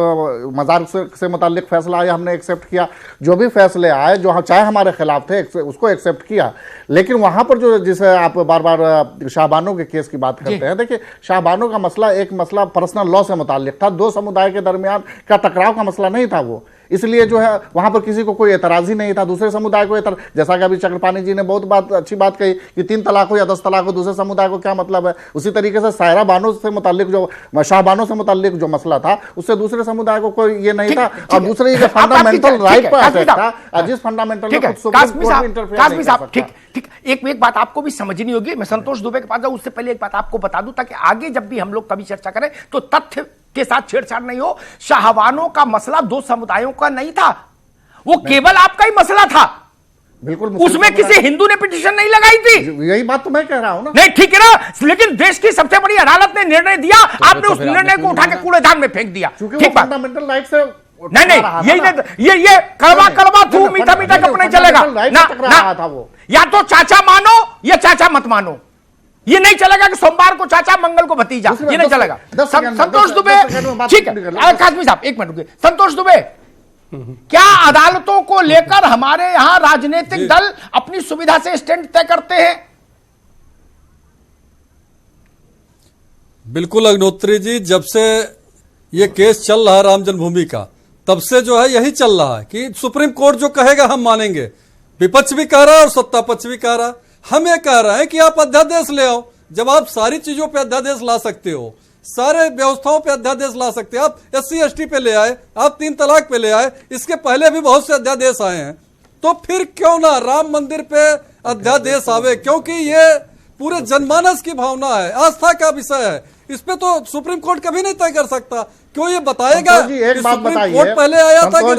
मजार से मुताल्लिक फैसला आया, हमने एक्सेप्ट किया। जो भी फैसले आए, जो चाहे हमारे खिलाफ थे, उसको एक्सेप्ट किया। लेकिन वहां पर जो, जिसे आप बार बार शाहबानों के केस की बात करते हैं, देखिए, शाहबानों का मसला एक मसला पर्सनल लॉ से मुताल्लिक था, दो समुदाय के दरमियान का टकराव का मसला नहीं था वो, इसलिए जो है वहां पर किसी को कोई एतराज ही नहीं था। दूसरे समुदाय को जैसा कि अभी चक्रपाणी जी ने बहुत अच्छी बात कही कि 3 तलाक हो या 10 तलाक हो, दूसरे समुदाय को क्या मतलब है। उसी तरीके से सायरा बानो से मुताल्लिक जो, शाहबानों से मुताल्लिक जो मसला था, उससे दूसरे समुदाय को कोई ये नहीं था। और दूसरे ये फंडामेंटल राइट पर अटैक था, जिस फंडामेंटल ठीक, एक बात आपको भी समझनी होगी। मैं संतोष दुबे के पास जाऊं उससे पहले एक बात आपको बता दूं, ताकि आगे जब भी हम लोग कभी चर्चा करें तो तथ्य के साथ छेड़छाड़ नहीं हो। शाहबानों का मसला दो समुदायों का नहीं था, वो केवल आपका ही मसला था। बिल्कुल, उसमें किसी हिंदू ने पिटीशन नहीं लगाई थी। यही बात तो मैं कह रहा हूं ना। नहीं, ठीक है ना, लेकिन देश की सबसे बड़ी अदालत ने निर्णय दिया, आपने उस निर्णय को उठा के कूड़ेदान में फेंक दिया। ठीक, फंडामेंटल राइट से नहीं, ये कड़वा थू मीठा कब नहीं चलेगा ना। वो या तो चाचा मानो या चाचा मत मानो, ये नहीं चलेगा कि सोमवार को चाचा मंगल को भतीजा, ये नहीं चलेगा। संतोष दुबे, ठीक है, कासमी साहब एक मिनट रुकिए। संतोष दुबे, क्या अदालतों को लेकर हमारे यहां राजनीतिक दल अपनी सुविधा से स्टैंड तय करते हैं? बिल्कुल अग्निहोत्री जी, जब से ये केस चल रहा है राम जन्मभूमि का, तब से जो है यही चल रहा है कि सुप्रीम कोर्ट जो कहेगा हम मानेंगे। विपक्ष भी कह रहा है और सत्ता पक्ष भी कह रहा है। हम ये कह रहे हैं कि आप अध्यादेश ले आओ। जब आप सारी चीजों पे अध्यादेश ला सकते हो, सारे व्यवस्थाओं पे अध्यादेश ला सकते हैं, आप SC ST पे ले आए, आप 3 तलाक पे ले आए, इसके पहले भी बहुत से अध्यादेश आए हैं, तो फिर क्यों ना राम मंदिर पे अध्यादेश आवे? क्योंकि ये पूरे जनमानस की भावना है, आस्था का विषय है। इस पे तो सुप्रीम कोर्ट कभी नहीं तय कर सकता। क्यों ये बताएगा जी, एक बात बताइए, कोर्ट पहले आया था कि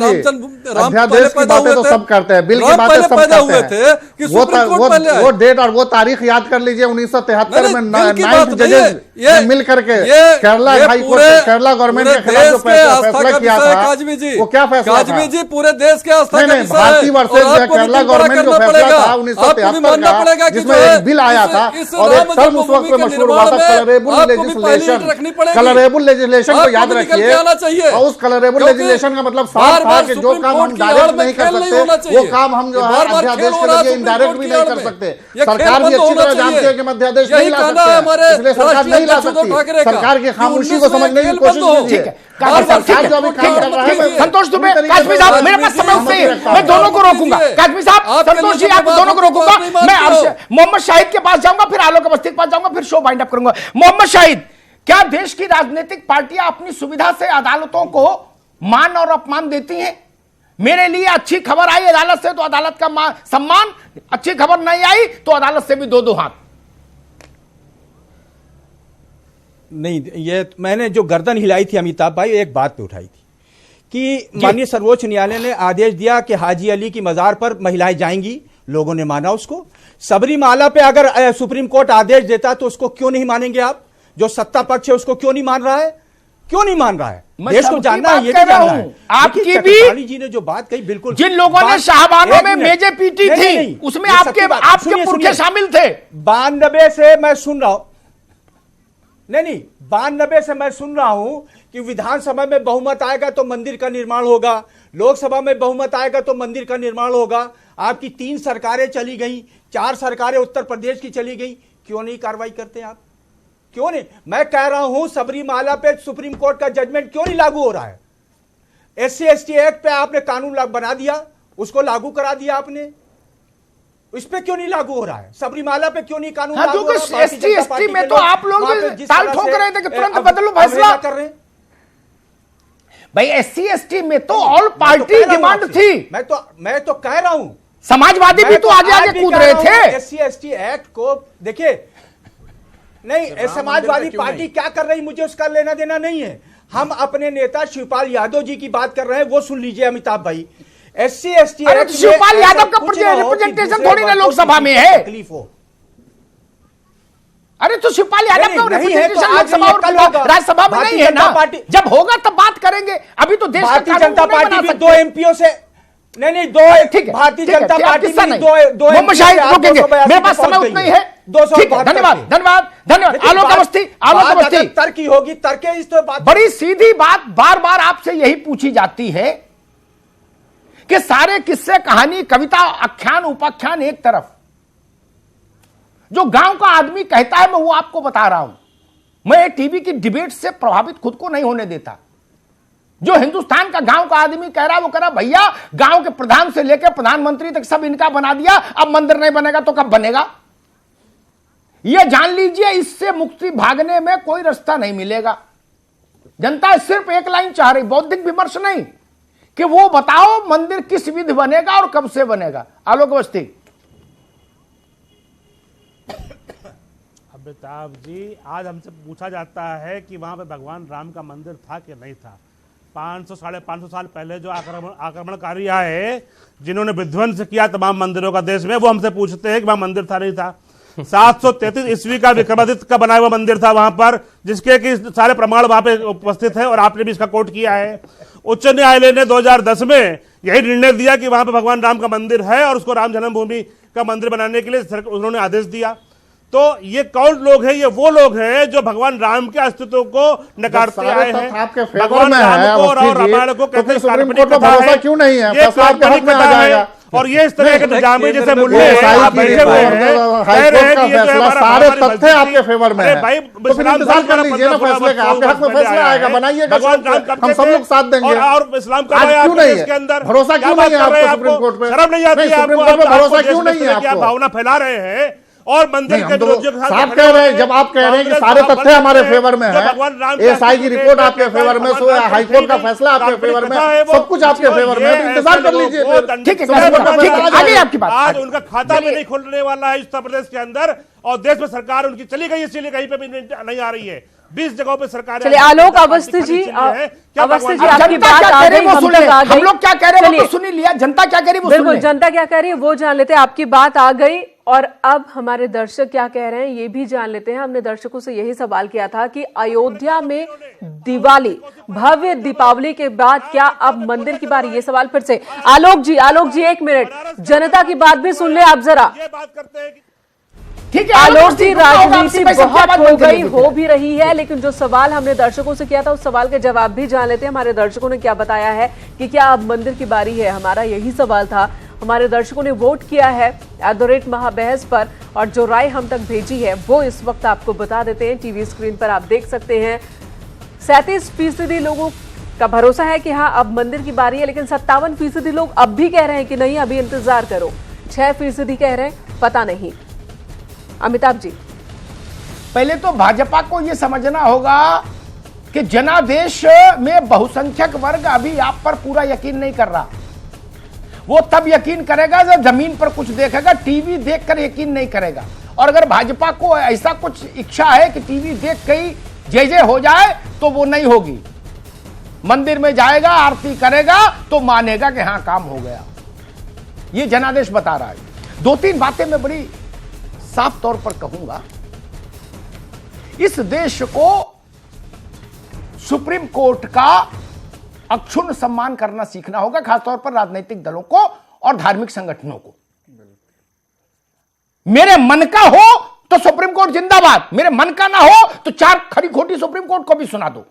राम पहले पैदा हुए थे, तो सब करते हैं, बिल की बातें सब पैदा हुए थे कि सुप्रीम कोर्ट पहले आए। वो डेट और वो तारीख याद कर लीजिए, 1973 में 9 जजेस मिल करके Kerala high court, Kerala government के खिलाफ जो फैसला किया था, वो क्या फैसला था? काजमी जी, पूरे देश के आस्था का विषय है। भारतीय वर्सेस केरला गवर्नमेंट जो फैसला था 1973 का, जिसमें एक बिल आया था और एक टर्म उस वक्त मशहूर हुआ था, कलरेबल लेजिस्लेशन को याद रखिए। और उस कलरेबल लेजिस्लेशन का मतलब साफ था कि जो काम हम डायरेक्ट नहीं कर सकते, वो काम हम जो है अध्यादेश के जरिए इनडायरेक्ट भी नहीं कर सकते। सरकार भी अच्छी तरह जानती है कि अध्यादेश नहीं ला सकते, इसलिए सरकार नहीं ला सकती। सरकार की खामोशी को समझने की कोशिश कीजिए। सरकार जो अभी काम कर रहा है, संतोष दुबे, कासमी साहब, मेरे पास समय उससे ही, मैं दोनों को रोकूंगा। कासमी साहब, संतोष जी, आप दोनों को रोकूंगा। मैं मोहम्मद शाहिद के पास जाऊंगा, फिर आलोक अवस्थी के पास जाऊंगा, फिर शो वाइंड अप करूंगा। मोहम्मद शाहिद, क्या देश की राजनीतिक पार्टियां अपनी सुविधा से अदालतों को मान और अपमान देती हैं? मेरे लिए अच्छी खबर आई अदालत से तो अदालत का सम्मान, अच्छी खबर नहीं आई तो अदालत से भी दो हाथ। नहीं, ये मैंने जो गर्दन हिलाई थी अमिताभ भाई, एक बात पे उठाई थी कि माननीय सर्वोच्च न्यायालय ने आदेश दिया कि हाजी अली की मजार पर महिलाएं जाएंगी, लोगों ने माना उसको। सबरीमाला पे अगर सुप्रीम कोर्ट आदेश देता तो उसको क्यों नहीं मानेंगे आप? जो सत्ता पक्ष है उसको क्यों नहीं मान रहा है? क्यों नहीं मान रहा है? देश को जानना है, ये भी जानना है। आपकी भी जी ने जो बात कही, बिल्कुल, जिन लोगों ने शाहबानों में मेजें पीटी थी, उसमें आपके पुरखे शामिल थे। 92 से मैं सुन रहा हूं, नहीं 92 से मैं सुन रहा हूं कि विधानसभा में बहुमत आएगा तो मंदिर का निर्माण होगा, लोकसभा में बहुमत आएगा तो मंदिर का निर्माण होगा। आपकी 3 सरकारें चली गई, 4 सरकारें उत्तर प्रदेश की चली गई, क्यों नहीं कार्रवाई करते आप? क्यों नहीं? मैं कह रहा हूं सबरीमाला पे सुप्रीम कोर्ट का जजमेंट क्यों नहीं लागू हो रहा है? SC/ST एक्ट पे आपने कानून बना दिया, उसको लागू करा दिया आपने, इस पे क्यों नहीं लागू हो रहा है? सबरीमाला पे क्यों नहीं कानून लागू हो रहा है? SC/ST में तो आप लोग ताल ठोक रहे थे कि तुरंत बदलो फैसला कर रहे हैं भाई। SC/ST में तो ऑल पार्टी डिमांड थी। मैं तो कह रहा हूं, समाजवादी भी तो आगे आगे कूद रहे थे। SC/ST एक्ट को देखिए, नहीं समाजवादी पार्टी क्या कर रही मुझे उसका लेना देना नहीं है। हम अपने नेता शिवपाल यादव जी की बात कर रहे हैं, वो सुन लीजिए अमिताभ भाई। SC/ST एक्ट शिवपाल यादव का रिप्रेजेंटेशन थोड़ी ना लोकसभा में है। तकलीफ हो, अरे तो शिवपाल यादव का नहीं है तो रिप्रेजेंटेशन आज लोकसभा और राज्यसभा में नहीं है ना। जब होगा तब बात करेंगे। अभी तो देश भारतीय जनता पार्टी भी 2 MPओ से नहीं दो, ठीक है, भारतीय जनता पार्टी भी दो मेरे पास समय उतना ही है। 272। धन्यवाद धन्यवाद धन्यवाद। आलोक अवस्थी, आलोक अवस्थी, तर्क की होगी, तर्क इस तो बात बड़ी सीधी बात बार बार आपसे यही पूछी जाती है कि सारे किस्से कहानी कविता आख्यान उपाख्यान एक तरफ, जो गांव का आदमी कहता है मैं वो आपको बता रहा हूं। मैं टीवी की डिबेट से प्रभावित खुद को नहीं होने देता। जो हिंदुस्तान का गांव का आदमी कह रहा है वो कह रहा भैया गांव के प्रधान से लेकर प्रधानमंत्री तक सब इनका बना दिया, अब मंदिर नहीं बनेगा तो कब बनेगा? यह जान लीजिए, इससे मुक्ति भागने में कोई रास्ता नहीं मिलेगा। जनता सिर्फ एक लाइन चाह रही, बौद्धिक विमर्श नहीं, कि वो बताओ मंदिर किस विधि बनेगा और कब से बनेगा। आलोक अवस्थी। अमिताभ जी, आज हमसे पूछा जाता है कि वहां पे भगवान राम का मंदिर था कि नहीं था। 500 साढ़े 500 साल पहले जो आक्रमणकारी आए, जिन्होंने विध्वंस किया तमाम मंदिरों का देश में, वो हमसे पूछते हैं कि वहां मंदिर था नहीं था। 733 ईस्वी का विक्रमादित्य का बनाया हुआ मंदिर था वहां पर, जिसके कि सारे प्रमाण वहां पे उपस्थित है और आपने भी इसका कोट किया है। उच्च न्यायालय ने 2010 में यही निर्णय दिया कि वहां पे भगवान राम का मंदिर है और उसको राम जन्मभूमि का मंदिर बनाने के लिए उन्होंने आदेश दिया। तो ये कौन लोग हैं? ये वो लोग हैं जो भगवान राम के अस्तित्व को नकारते आए हैं। भगवान राम को और रामायण को कहते हैं सुप्रीम कोर्ट में भरोसा क्यों नहीं है? फैसला आपके हक में आ जाएगा। और ये इस तरह के निजामी जैसे मुल्ले बैठे हुए हैं, कह रहे हैं कि ये जो सारे तथ्य आपके फेवर में है। भाई तो फिर इंतजार कर लीजिए ना फैसले का, आपके हक में फैसला आएगा, बनाइएगा, हम सब लोग साथ देंगे। और इस्लाम का क्यों नहीं है भरोसा? क्यों नहीं है आपको सुप्रीम कोर्ट में? शर्म नहीं आती है सुप्रीम कोर्ट में भरोसा क्यों नहीं है आपको? भावना फैला रहे हैं और मंदिर के विरोधियों के साथ साफ कह रहे हैं। जब आप कह रहे हैं कि सारे तथ्य हमारे फेवर में है, एएसआई की रिपोर्ट आपके फेवर में, हाईकोर्ट का फैसला आपके फेवर में, सब कुछ आपके फेवर में, इंतजार कर लीजिए। ठीक है, आगे आपकी बात। आज उनका खाता भी नहीं खुलने वाला है उत्तर प्रदेश के अंदर, और देश में सरकार उनकी चली गई, इसीलिए कहीं पे भी नहीं आ रही है। 20 जगहों पे सरकार। चलिए आलोक अवस्थी जी, अवस्थी जी आपकी बात आ गई, हम लोग क्या कह रहे हैं वो तो सुन ही लिया, जनता क्या कह रही है वो सुन बिल्कुल, जनता क्या कह रही है वो जान लेते हैं। आपकी बात आ गई और अब हमारे दर्शक क्या कह रहे हैं ये भी जान लेते हैं। हमने दर्शकों से यही सवाल किया था कि अयोध्या में दिवाली, भव्य दीपावली के बाद क्या अब मंदिर की बारी? ये सवाल फिर से आलोक जी 1 मिनट, जनता की बात भी सुन ले आप जरा। ठीक है आलोक जी, राजनीति बहुत हो गई, हो भी रही है, लेकिन जो सवाल हमने दर्शकों से किया था उस सवाल के जवाब भी जान लेते हैं। हमारे दर्शकों ने क्या बताया है कि क्या अब मंदिर की बारी है? हमारा यही सवाल था। हमारे दर्शकों ने वोट किया है @महाबहस पर, और जो राय हम तक भेजी है वो इस वक्त आपको बता देते हैं। टीवी स्क्रीन पर आप देख सकते हैं 37% लोगों का भरोसा है कि हाँ अब मंदिर की बारी है, लेकिन 57% लोग अब भी कह रहे हैं कि नहीं अभी इंतजार करो। 6% कह रहे हैं पता नहीं। अमिताभ जी, पहले तो भाजपा को यह समझना होगा कि जनादेश में बहुसंख्यक वर्ग अभी आप पर पूरा यकीन नहीं कर रहा। वो तब यकीन करेगा जब जमीन पर कुछ देखेगा, टीवी देखकर यकीन नहीं करेगा। और अगर भाजपा को ऐसा कुछ इच्छा है कि टीवी देख के ही जय जय हो जाए तो वो नहीं होगी। मंदिर में जाएगा, आरती करेगा तो मानेगा कि हां काम हो गया। ये जनादेश बता रहा है। 2-3 बातें मैं बड़ी साफ तौर पर कहूंगा। इस देश को सुप्रीम कोर्ट का अक्षुण्ण सम्मान करना सीखना होगा, खासतौर पर राजनीतिक दलों को और धार्मिक संगठनों को। मेरे मन का हो तो सुप्रीम कोर्ट जिंदाबाद, मेरे मन का ना हो तो 4 खरी खोटी सुप्रीम कोर्ट को भी सुना दो,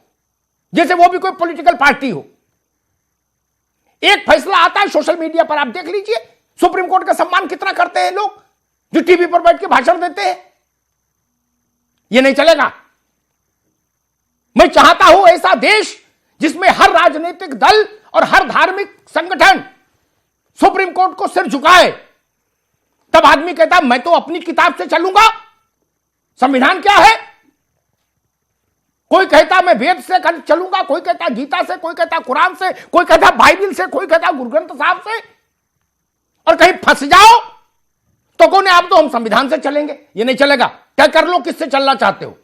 जैसे वो भी कोई पॉलिटिकल पार्टी हो। एक फैसला आता है सोशल मीडिया पर, आप देख लीजिए सुप्रीम कोर्ट का सम्मान कितना करते हैं लोग जो टीवी पर बैठ के भाषण देते हैं। ये नहीं चलेगा। मैं चाहता हूं ऐसा देश जिसमें हर राजनीतिक दल और हर धार्मिक संगठन सुप्रीम कोर्ट को सिर झुकाए। तब आदमी कहता मैं तो अपनी किताब से चलूंगा। संविधान क्या है? कोई कहता मैं वेद से चलूंगा, कोई कहता गीता से, कोई कहता कुरान से, कोई कहता बाइबल से, कोई कहता गुरु ग्रंथ साहब से। और कहीं फंस जाओ तो कौन है, आप तो हम संविधान से चलेंगे। ये नहीं चलेगा। क्या कर लो, किससे चलना चाहते हो?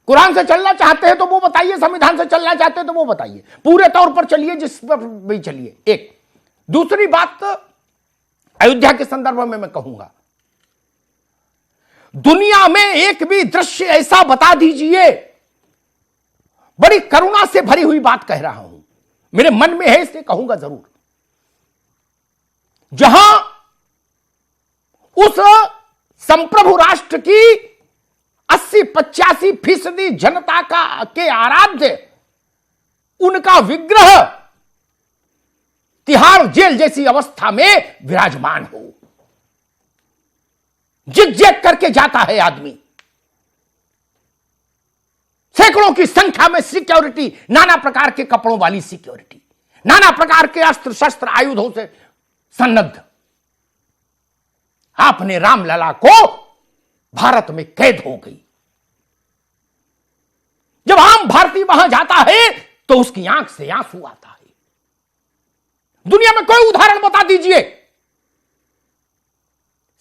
कुरान से चलना चाहते हैं तो वो बताइए, संविधान से चलना चाहते हैं तो वो बताइए। पूरे तौर पर चलिए, जिस पर भी चलिए। एक दूसरी बात अयोध्या के संदर्भ में मैं कहूंगा, दुनिया में एक भी दृश्य ऐसा बता दीजिए, बड़ी करुणा से भरी हुई बात कह रहा हूं, मेरे मन में है इसलिए कहूंगा जरूर, जहां उस संप्रभु राष्ट्र की 80-85% जनता के आराध्य उनका विग्रह तिहाड़ जेल जैसी अवस्था में विराजमान हो। जिग-जैग करके जाता है आदमी। सैकड़ों की संख्या में सिक्योरिटी, नाना प्रकार के कपड़ों वाली सिक्योरिटी, नाना प्रकार के अस्त्र शस्त्र आयुधों से सन्नद्ध। आपने रामलला को भारत में कैद हो गई। जब आम भारतीय वहां जाता है तो उसकी आंख से आंसू आता है। दुनिया में कोई उदाहरण बता दीजिए।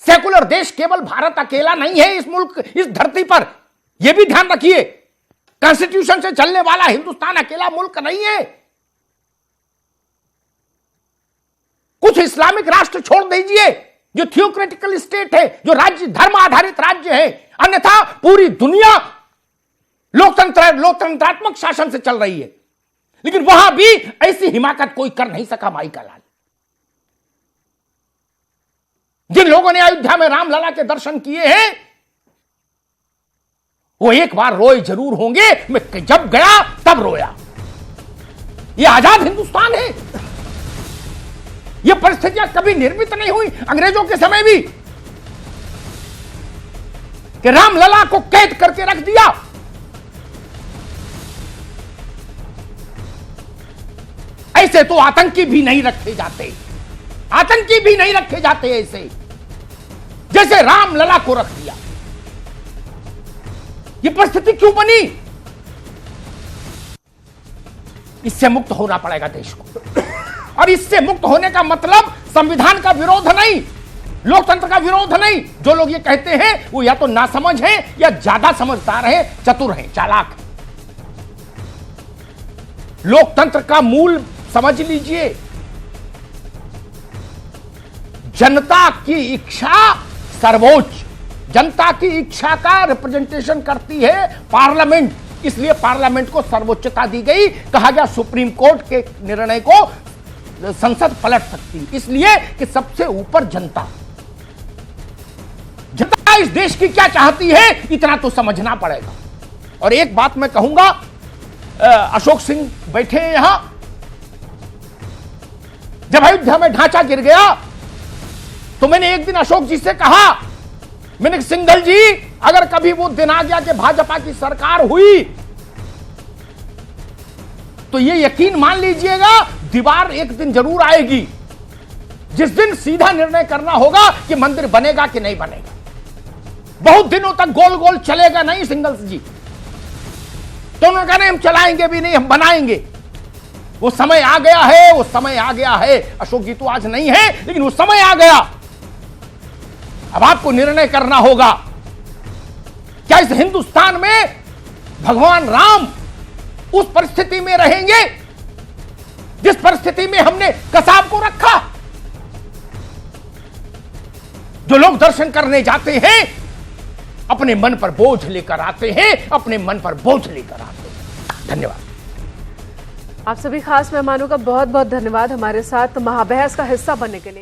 सेकुलर देश केवल भारत अकेला नहीं है इस मुल्क, इस धरती पर। यह भी ध्यान रखिए, कॉन्स्टिट्यूशन से चलने वाला हिंदुस्तान अकेला मुल्क नहीं है। कुछ इस्लामिक राष्ट्र छोड़ दीजिए जो थियोक्रेटिकल स्टेट है, जो राज्य धर्म आधारित राज्य है, अन्यथा पूरी दुनिया लोकतंत्रात्मक शासन से चल रही है। लेकिन वहां भी ऐसी हिमाकत कोई कर नहीं सका। माई का लाल, जिन लोगों ने अयोध्या में रामलला के दर्शन किए हैं वो एक बार रोए जरूर होंगे। मैं जब गया तब रोया। ये आजाद हिंदुस्तान है। ये परिस्थितियां कभी निर्मित नहीं हुई अंग्रेजों के समय भी कि रामलला को कैद करके रख दिया। ऐसे तो आतंकी भी नहीं रखे जाते। आतंकी भी नहीं रखे जाते ऐसे जैसे रामलला को रख दिया। ये परिस्थिति क्यों बनी? इससे मुक्त होना पड़ेगा देश को। और इससे मुक्त होने का मतलब संविधान का विरोध नहीं, लोकतंत्र का विरोध नहीं। जो लोग ये कहते हैं वो या तो नासमझ हैं या ज्यादा समझदार हैं, चतुर हैं, चालाक हैं। लोकतंत्र का मूल समझ लीजिए। जनता की इच्छा सर्वोच्च, जनता की इच्छा का रिप्रेजेंटेशन करती है पार्लियामेंट। इसलिए पार्लियामेंट को सर्वोच्चता दी गई। कहा गया सुप्रीम कोर्ट के निर्णय को संसद पलट सकती, इसलिए कि सबसे ऊपर जनता। जनता इस देश की क्या चाहती है इतना तो समझना पड़ेगा। और एक बात मैं कहूंगा, अशोक सिंह बैठे हैं यहां। जब अयोध्या में ढांचा गिर गया तो मैंने एक दिन अशोक जी से कहा, मैंने सिंघल जी अगर कभी वो दिन आ गया कि भाजपा की सरकार हुई तो ये यकीन मान लीजिएगा दीवार एक दिन जरूर आएगी, जिस दिन सीधा निर्णय करना होगा कि मंदिर बनेगा कि नहीं बनेगा। बहुत दिनों तक गोल गोल चलेगा नहीं सिंघल जी। तो उन्होंने कहा हम चलाएंगे भी नहीं, हम बनाएंगे। वो समय आ गया है, वो समय आ गया है। अशोक जी तो आज नहीं है, लेकिन वो समय आ गया। अब आपको निर्णय करना होगा, क्या इस हिंदुस्तान में भगवान राम उस परिस्थिति में रहेंगे जिस परिस्थिति में हमने कसाब को रखा। जो लोग दर्शन करने जाते हैं अपने मन पर बोझ लेकर आते हैं, अपने मन पर बोझ लेकर आते हैं। धन्यवाद। आप सभी खास मेहमानों का बहुत बहुत धन्यवाद हमारे साथ महाबहस का हिस्सा बनने के लिए।